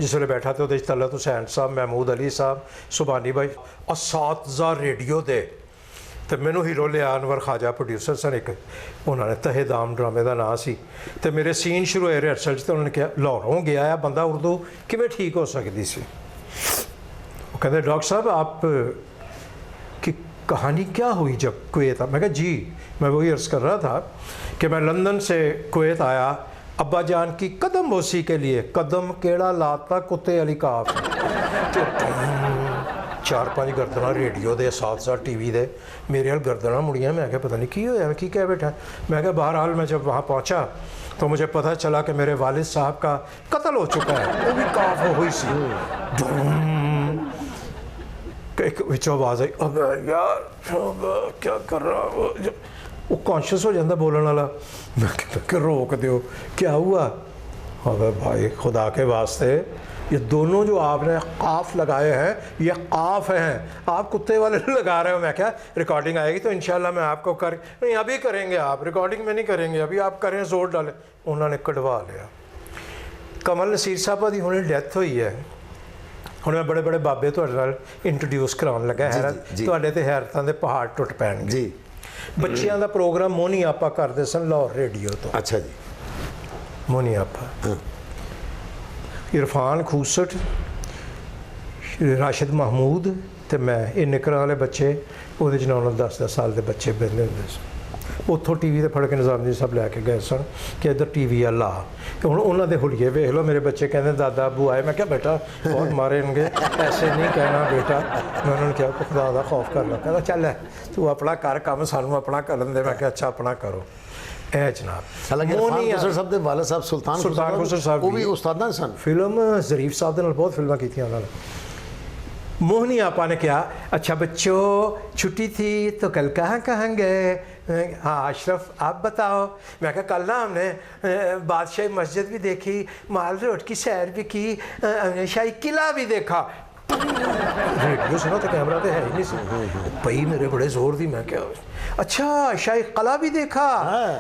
ਜਿਸ ਵੇਲੇ ਬੈਠਾ ਤੇ ਉਹਦੇ 'ਚ ਤਲਤ ਹੁਸੈਨ ਸਾਹਿਬ, ਮਹਿਮੂਦ ਅਲੀ ਸਾਹਿਬ, ਸੁਬਾਨੀ ਭਾਈ, ਅਸਾਤਜ਼ਾ ਰੇਡੀਓ ਦੇ, ਤੇ ਮੈਨੂੰ ਹੀਰੋ ਲਿਆ ਅਨਵਰ ਖਾਜਾ ਪ੍ਰੋਡਿਊਸਰ ਸਨ ਇੱਕ, ਉਹਨਾਂ ਨੇ ਤਹੇਦਾਮ ਡਰਾਮੇ ਦਾ ਨਾਂ ਸੀ। ਤੇ ਮੇਰੇ ਸੀਨ ਸ਼ੁਰੂ ਹੋਏ ਰਿਹਰਸਲ 'ਚ, ਤੇ ਉਹਨਾਂ ਨੇ ਕਿਹਾ ਲਾਹੌਰੋਂ ਗਿਆ ਆ ਬੰਦਾ, ਉਰਦੂ ਕਿਵੇਂ ਠੀਕ ਹੋ ਸਕਦੀ ਸੀ? ਉਹ ਕਹਿੰਦੇ डॉक्टर साहब आप की कहानी क्या हुई जब कुवैत? मैं कहा जी, मैं वही अर्ज़ कर रहा था कि मैं लंदन से कुवैत आया अब्बा जान की कदम बोसी के लिए, कदम केड़ा लाता कुत्ते अली काफ, तो 4-5 गर्दना रेडियो दे, 7-7 टीवी दे, मेरे हाल गर्दना मुड़ियाँ। मैं क्या पता नहीं की होया, मैं की कह बैठा। मैं क्या बहरहाल मैं जब वहाँ पहुँचा तो मुझे पता चला कि मेरे वालिद साहब का कत्ल हो चुका है। वो भी काफ हुई सी। एक विचों आवाज़ आई, अब यार अब क्या कर रहा हो? वो कॉन्शियस हो जाता बोलने वाला। मैं कहता रोक दो, क्या हुआ? अबे भाई खुदा के वास्ते, ये दोनों जो आपने काफ लगाए हैं, ये काफ हैं, आप कुत्ते वाले लगा रहे हो। मैं क्या रिकॉर्डिंग आएगी तो इंशाल्लाह मैं आपको कर, नहीं अभी करेंगे, आप रिकॉर्डिंग में नहीं करेंगे, अभी आप करें, जोर डालें। उन्होंने कटवा लिया। कमल नसीर साहब की हुणे डेथ हुई है। ਹੁਣ ਮੈਂ ਬੜੇ ਬੜੇ ਬਾਬੇ ਤੁਹਾਡੇ ਨਾਲ ਇੰਟਰੋਡਿਊਸ ਕਰਾਉਣ ਲੱਗਾ। ਹੈਰਤ ਤੁਹਾਡੇ ਤੇ ਹੈਰਤਾਂ ਦੇ ਪਹਾੜ ਟੁੱਟ ਪੈਣਗੇ ਜੀ। ਬੱਚਿਆਂ ਦਾ ਪ੍ਰੋਗਰਾਮ ਮੋਨੀ ਆਪਾ ਕਰਦੇ ਸਨ ਲਾਹੌਰ ਰੇਡੀਓ ਤੋਂ। ਅੱਛਾ ਜੀ। ਮੋਨੀ ਆਪਾ, ਇਰਫਾਨ ਖੂਸਟ, ਰਾਸ਼ਿਦ ਮਹਿਮੂਦ ਤੇ ਮੈਂ, ਇਹ ਨਿਕਰਾਂ ਵਾਲੇ ਬੱਚੇ, ਉਹਦੇ 'ਚ 9-10 ਸਾਲ ਦੇ ਬੱਚੇ ਬਹਿੰਦੇ ਹੁੰਦੇ ਸੀ। ਉੱਥੋਂ ਟੀਵੀ 'ਤੇ ਫੜ ਕੇ ਨਿਜ਼ਾਮ ਜੀ ਸਭ ਲੈ ਕੇ ਗਏ ਸਨ ਕਿ ਇੱਧਰ ਟੀਵੀ ਆ ਲਾ। ਤੇ ਹੁਣ ਉਹਨਾਂ ਦੇ ਹੁਲੀਏ ਵੇਖ ਲਓ। ਮੇਰੇ ਬੱਚੇ ਕਹਿੰਦੇ ਦਾਦਾ ਅੱਬੂ ਆਏ। ਮੈਂ ਕਿਹਾ ਬੇਟਾ ਬਹੁਤ ਮਾਰਨਗੇ, ਐਸੇ ਨਹੀਂ ਕਹਿਣਾ ਬੇਟਾ। ਮੈਂ ਉਹਨਾਂ ਨੂੰ ਕਿਹਾ ਖੁਦਾ ਦਾ ਖੌਫ ਕਰ ਲਾ। ਕਹਿੰਦਾ ਚੱਲ ਤੂੰ ਆਪਣਾ ਕਰ ਕੰਮ, ਸਾਨੂੰ ਆਪਣਾ ਕਰਨ ਦੇ। ਮੈਂ ਕਿਹਾ ਅੱਛਾ ਆਪਣਾ ਕਰੋ। ਇਹ ਜਨਾਬ ਹਾਲਾਂਕਿ ਇਰਫਾਨ ਖੁਸਰ ਸਾਹਿਬ ਦੇ ਵਾਲਿਦ ਸਾਹਿਬ ਸੁਲਤਾਨ ਖੁਸਰ ਸਾਹਿਬ ਉਹ ਵੀ ਉਸਤਾਦਾਂ ਸਨ। ਫਿਲਮ ਜ਼ਰੀਫ ਸਾਹਿਬ ਦੇ ਨਾਲ ਬਹੁਤ ਫਿਲਮਾਂ ਕੀਤੀਆਂ ਉਹਨਾਂ ਨੇ। मोहनी आपा ने कहा, अच्छा बच्चों छुट्टी थी तो कल कहाँ कहाँ गए? हाँ अशरफ आप बताओ। मैं कहा कल ना हमने बादशाही मस्जिद भी देखी, माल रोड की सैर भी की, हमने शाही किला भी देखा। रेडियो सुना तो कैमरा तो है ही नहीं सी पई मेरे बड़े जोर दी। मैं क्या अच्छा शाही कला भी देखा?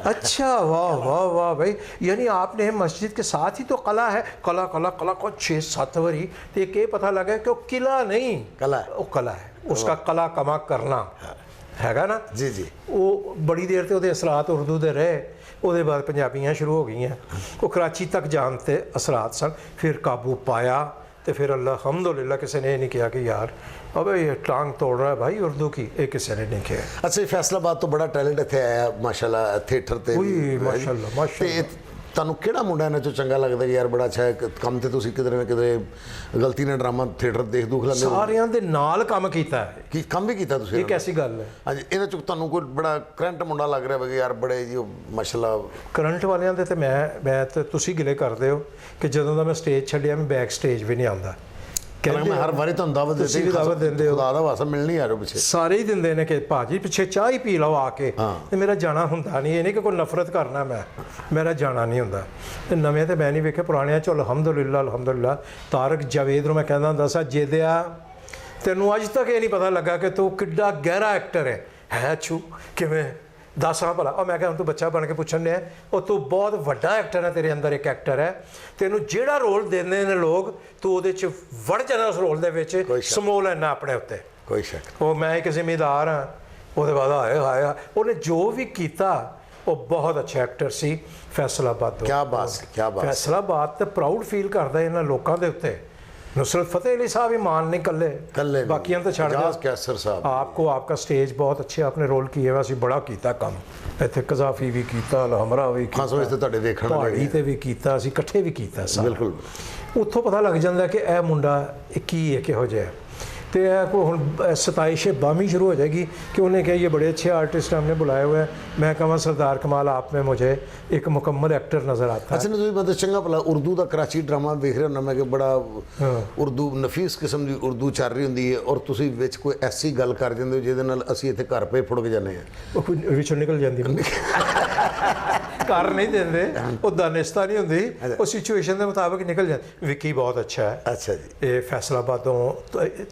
अच्छा वाह वाह वाह भाई, यानी आपने मस्जिद के साथ ही तो कला है। कला कला कला को 6-7 बारी तो ये पता लगा कि वो किला नहीं कला वो कला है, उसका कला कमा करना हैगा ना जी जी। वो बड़ी देर ते असरात उर्दू दे रहे, ਉਹਦੇ ਬਾਅਦ ਪੰਜਾਬੀਆਂ ਸ਼ੁਰੂ ਹੋ ਗਈਆਂ। ਉਹ ਕਰਾਚੀ ਤੱਕ ਜਾਣ ਤੇ ਅਸਰਾਤ ਸਨ। ਫਿਰ ਕਾਬੂ ਪਾਇਆ तो फिर अल्हम्दुलिल्लाह किसी ने नहीं किया कि यार अबे ये टांग तोड़ रहा है भाई उर्दू की, ये किसी ने नहीं किया। अच्छा फैसलाबाद तो बड़ा टैलेंट इत्थे आया माशाल्लाह थिएटर ते माशाल्लाह माशाल्लाह। ਤੁਹਾਨੂੰ ਕਿਹੜਾ ਮੁੰਡਾ ਇਹਨਾਂ ਚੋਂ ਚੰਗਾ ਲੱਗਦਾ ਕਿ ਯਾਰ ਬੜਾ ਅੱਛਾ ਹੈ ਕੰਮ ਤੇ ਤੁਸੀਂ ਕਿਧਰੇ ਨਾ ਕਿਧਰੇ ਗਲਤੀ ਨਾਲ ਡਰਾਮਾ ਥੀਏਟਰ ਦੇਖ ਦੁਖ ਲੈਂਦੇ ਹੋ? ਸਾਰਿਆਂ ਦੇ ਨਾਲ ਕੰਮ ਕੀਤਾ ਹੈ। ਕੀ ਕੰਮ ਵੀ ਕੀਤਾ ਤੁਸੀਂ? ਇਹ ਕੈਸੀ ਗੱਲ ਹੈ? ਹਾਂਜੀ ਇਹਨਾਂ ਚੋਂ ਤੁਹਾਨੂੰ ਕੋਈ ਬੜਾ ਕਰੰਟ ਮੁੰਡਾ ਲੱਗ ਰਿਹਾ ਕਿ ਯਾਰ ਬੜੇ ਜੀ ਮਾਸ਼ਾਅੱਲਾ? ਕਰੰਟ ਵਾਲਿਆਂ ਦੇ ਤੇ ਮੈਂ ਤੇ ਤੁਸੀਂ ਗਿਲੇ ਕਰਦੇ ਹੋ ਕਿ ਜਦੋਂ ਦਾ ਮੈਂ ਸਟੇਜ ਛੱਡਿਆ ਮੈਂ ਬੈਕ ਸਟੇਜ ਵੀ ਨਹੀਂ ਆਉਂਦਾ। ਕਹਿੰਦੇ ਹਰ ਵਾਰੀ ਤੁਹਾਨੂੰ ਦਾਵਤ ਤੁਸੀਂ ਵੀ ਦਾਵਤ ਦਿੰਦੇ ਹੋ, ਖੁਦਾ ਦਾ ਵਾਸਾ ਮਿਲਣੀ ਆ ਰਹੇ ਪਿੱਛੇ ਸਾਰੇ ਹੀ ਦਿੰਦੇ ਨੇ ਕਿ ਭਾਜੀ ਪਿੱਛੇ ਚਾਹ ਹੀ ਪੀ ਲਓ ਆ ਕੇ। ਤੇ ਮੇਰਾ ਜਾਣਾ ਹੁੰਦਾ ਨਹੀਂ, ਇਹ ਨਹੀਂ ਕਿ ਕੋਈ ਨਫ਼ਰਤ ਕਰਨਾ, ਮੇਰਾ ਜਾਣਾ ਨਹੀਂ ਹੁੰਦਾ। ਤੇ ਨਵੇਂ ਤੇ ਮੈਂ ਨਹੀਂ ਵੇਖੇ, ਪੁਰਾਣਿਆਂ 'ਚ ਅਲਹਮਦੁਲਿਲਾ ਅਲਹਮਦੁਲਿਲਾ। ਤਾਰਕ ਜਾਵੇਦ ਨੂੰ ਮੈਂ ਕਹਿੰਦਾ ਹੁੰਦਾ ਸੀ ਜੇਦਿਆ ਤੈਨੂੰ ਅੱਜ ਤੱਕ ਇਹ ਨਹੀਂ ਪਤਾ ਲੱਗਾ ਕਿ ਤੂੰ ਕਿੱਡਾ ਗਹਿਰਾ ਐਕਟਰ ਹੈ ਛੂ ਕਿਵੇਂ ਦੱਸਾਂ ਭਲਾ। ਉਹ ਮੈਂ ਕਿਹਾ ਹੁਣ ਤੂੰ ਬੱਚਾ ਬਣ ਕੇ ਪੁੱਛਣ ਡਿਆ, ਉਹ ਤੂੰ ਬਹੁਤ ਵੱਡਾ ਐਕਟਰ ਹੈ, ਤੇਰੇ ਅੰਦਰ ਇੱਕ ਐਕਟਰ ਹੈ, ਤੈਨੂੰ ਜਿਹੜਾ ਰੋਲ ਦਿੰਦੇ ਨੇ ਲੋਕ ਤੂੰ ਉਹਦੇ 'ਚ ਵੜ ਜਾਣਾ, ਉਸ ਰੋਲ ਦੇ ਵਿੱਚ ਸਮੋ ਲੈਣਾ ਆਪਣੇ ਉੱਤੇ। ਕੋਈ ਸ਼ੱਕ। ਉਹ ਮੈਂ ਇੱਕ ਜ਼ਿਮੀਦਾਰ ਹਾਂ, ਉਹਦੇ ਬਾਅਦ ਆਇਆ ਉਹਨੇ ਜੋ ਵੀ ਕੀਤਾ ਉਹ ਬਹੁਤ ਅੱਛਾ ਐਕਟਰ ਸੀ। ਫੈਸਲਾਬਾਦ ਤੋਂ ਕੀ ਬਾਤ ਕੀ ਬਾਤ। ਫੈਸਲਾਬਾਦ ਤੇ ਪ੍ਰਾਊਡ ਫੀਲ ਕਰਦਾ ਇਹਨਾਂ ਲੋਕਾਂ ਦੇ ਉੱਤੇ। नुसरत फ़तेह अली साहब ही मान नहीं कल्ले बाकी तो छड़ कैसर साहब आपको आपका स्टेज बहुत अच्छे आपने रोल किए वैसे बड़ा किया काम इतने कज़ाफी भी किया हमरा भी पहाड़ी ते भी किया इकट्ठे भी किया बिल्कुल। उत्थों पता लग जाता कि यह मुंडा की है किहो जिहा। तो यह को हुन सताइश बामी शुरू हो जाएगी कि उन्हें कहा ये बड़े अच्छे आर्टिस्ट हमने बुलाए हुए हैं। मैं कहूँ सरदार कमाल आप में मुझे एक मुकम्मल एक्टर नज़र आता है। अच्छा नहीं मतलब चंगा भला उर्दू का कराची ड्रामा देख रहे हो ना मैं कि बड़ा उर्दू नफीस किस्म की उर्दू चल रही होंगी है और तुसी विच कोई ऐसी गल कर दिंदे हो जिहदे नाल असीं इत्थे घर पे फुड़ के जाने हैं विचों निकल जाती कर नहीं देंगे वो दानिस्ता नहीं होंगी वो सिचुएशन के मुताबिक निकल जाती। विकी बहुत अच्छा है। अच्छा जी ये फैसलाबादों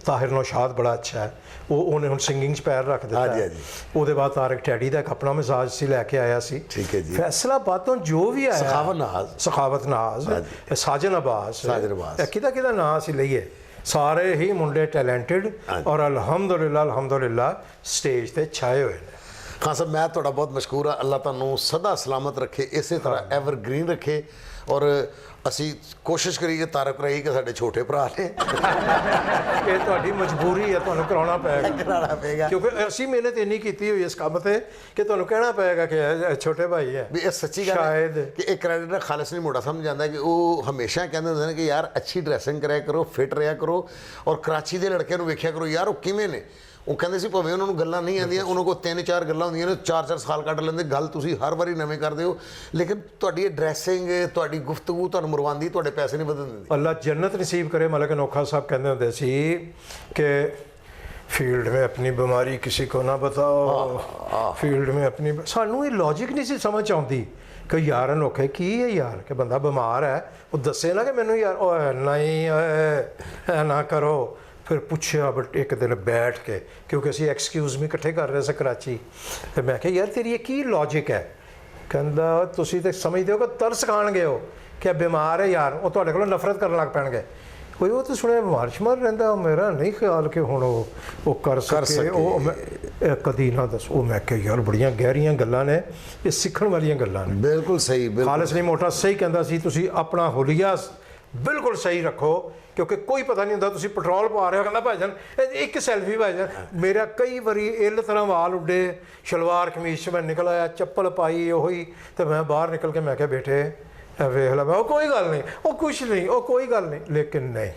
ताहिर नौशाद बड़ा अच्छा है वो उन्हें हुण सिंगिंग च पैर रख दिता हाँ जी, है। हाँ जी। ਉਹਦੇ ਬਾਅਦ ਤਾरक टैडी का एक अपना मिजाज सी लैके आया सी। ठीक है जी। फैसलाबादों जो भी आया सखावत नाज सखावत नाज साजन अब्बास साजन अब्बास। किदा नां असीं लईए सारे ही मुंडे टैलेंटेड और अल्हम्दुलिल्लाह स्टेज ते छाए हुए ने। खान साहब मैं थोड़ा बहुत मशहूर हाँ अल्लाह तुहानू सदा सलामत रखे इसे तरह एवरग्रीन रखे और असी कोशिश करिए तारक रही कि साडे छोटे भरा ने ये तुहाडी मजबूरी है तुहानू कराउणा पेगा कराना पेगा क्योंकि असी मेहनत इन्नी कीती हुई इस काम ते कि तुहानू कहना पेगा कि छोटे भाई है भी ये सच्ची गल है शायद कि एक क्रेडिट ना खालिस नहीं मोड़ा समझ आता है कि वो हमेशा कहते होंगे कि यार अच्छी ड्रैसिंग कराया करो फिट रहा करो और कराची के लड़कियों वेख्या करो यार वो किवें ने वो कहते सी भावें उन्होंने गल्लां नहीं आंदियां उन्होंने को 3-4 गल्लां होंदियां ने 4-4 साल कट लेंदे गल तुसीं हर वारी नवें करदे हो लेकिन तुहाडी ये ड्रैसिंग तुहाडी गुफ्तगू तुहानू मुरवांदी तुहाडे पैसे नहीं बदन दिंदी। अल्लाह जन्नत नसीब करे। मलिक अनोखा साहब कहते होंदे सी कि फील्ड में अपनी बीमारी किसी को ना बताओ फील्ड में अपनी सानू ये लॉजिक नहीं सी समझ आती कि यार अनोखे की है यार कि बंदा बीमार है वो दसे ना कि मैनू यार ओए नहीं ओए ना करो फिर पूछा बट एक दिन बैठ के क्योंकि असी एक्सक्यूज़ भी इकट्ठे कर रहे थे कराची तो मैं क्या यार तेरी ये की लॉजिक है कहता तुसी तो समझते हो कि तरस खान गए हो कि बीमार है यार वो तुहाडे कोलों नफरत करन लग पैणगे कोई वो तो सुने बीमार शमार रहिंदा मेरा नहीं ख्याल कि हुण वो कर सके वो मैं कदी ना दस वो मैं क्या यार बड़ियां गहरियां गल्लां ने ये सीखण वालियां गल्लां ने। बिल्कुल सही खालिस नहीं मोटा सही कहता सी तुसी अपना हुलिया बिल्कुल सही रखो क्योंकि कोई पता नहीं होंदा तुसी पेट्रोल पा रहे हो कहता भाईजान एक सैल्फी भाईजान मेरा कई बारी इल तरह वाल उड्डे शलवार कमीज च मैं निकल आया चप्पल पाई ओही तो मैं बाहर निकल के मैं क्या बेटे वेख ला मैं कोई गल नहीं वो कुछ नहीं वो कोई गल नहीं लेकिन नहीं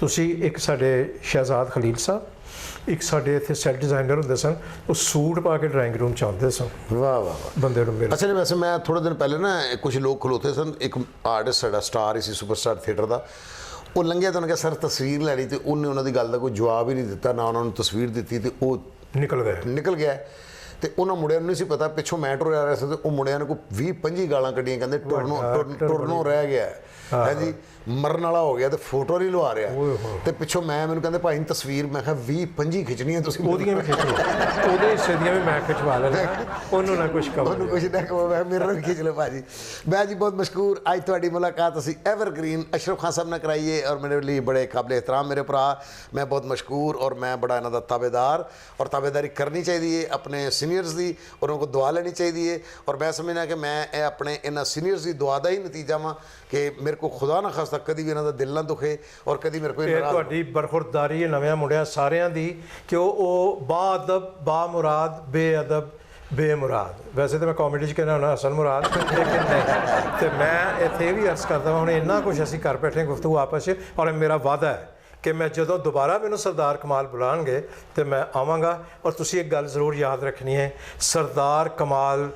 तुसी एक साडे शहजाद खलील साहब एक साडे इत्थे सैट डिजाइनर होंदे सन वो सूट पा के ड्राइंग रूम च आउंदे सन वाह वाह वाह बंदे नूं मिल अच्छा नहीं वैसे मैं थोड़े दिन पहले ना कुछ लोग खलोते सन एक आर्टिस्ट साडा स्टार इसी सुपरस्टार थिएटर का वो लंघिया तो उन्हें कहा सर तस्वीर लैनी तो उन्हें उन्होंने गल का कोई जवाब ही नहीं दिता ना उन्होंने तस्वीर दी तो वो निकल गया तो उन्होंने मुंडिया नहीं सी पता पिछों मैं टुर रहा था तो वो मुंडिया ने कोई 20-25 गालां कड्डियां कहते टुरनों रह गया है जी मरन वाला हो गया तो फोटो नहीं लवा रहा तो पिछों मैनू कहते भाई तस्वीर मैं 20-25 खिंचनी ओदियां भी खिंच लो ओदे हिस्से दियां भी मैं खिंचवा लेना उन्होंने ना कुछ कहो कुछ ना कहो मैं मेरा भी खिंच लो भाजी। मैं जी बहुत मशहूर अज थोड़ी मुलाकात असी एवरग्रीन अशरफ खान साहब ने कराई है और मेरे लिए बड़े काबिल एहतराम मेरे भरा मैं बहुत मशहूर और मैं बड़ा इन्हों का ताबेदार और ताबेदारी करनी चाहिए अपने सीनियर्स की और उनको दुआ लेनी चाहिए और मैं समझना कि मैं अपने इन्होंने सीनियर्स की दुआ का ही नतीजा वा कि मेरे को खुदा ना खास्ता कभी भी इन्हों का दिल ना दुखे और कभी मेरे को बरखुरदारी है नव्या मुंडिया सारिਆਂ ਦੀ कि वो बाअदब बामुराद बेअदब बेमुराद वैसे तो मैं कॉमेडी च कहना होना हसन मुराद लेकिन नहीं तो मैं इत्थे भी अर्ज करता हूँ इन्ना कुछ असीं कर बैठे गुफ्तगू आपस च और मेरा वादा है कि मैं जो दोबारा मैनू सरदार कमाल बुलाएंगे तो मैं आवांगा और तुसीं एक गल जरूर याद रखनी है सरदार कमाल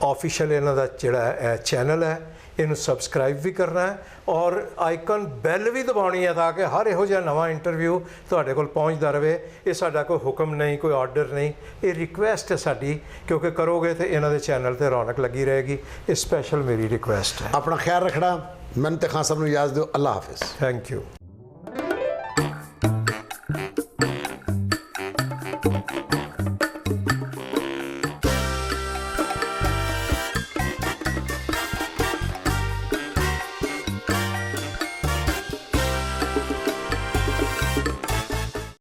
ऑफिशियल इन्हां दा जिहड़ा चैनल है इनू सबसक्राइब भी करना है और आइकन बैल भी दबानी है ताकि हर इहो जिहा नवा इंटरव्यू तुहाडे कोल पहुँचता रहे। ये साडा कोई हुक्म नहीं कोई ऑर्डर नहीं ये रिक्वेस्ट है साडी क्योंकि करोगे तो इन्हां दे चैनल ते रौनक लगी रहेगी। ये स्पैशल मेरी रिक्वेस्ट है। अपना ख्याल रखना। मैंने तो खान साहब नूं इजाज़त दो। अल्लाह हाफिज़। Thank you.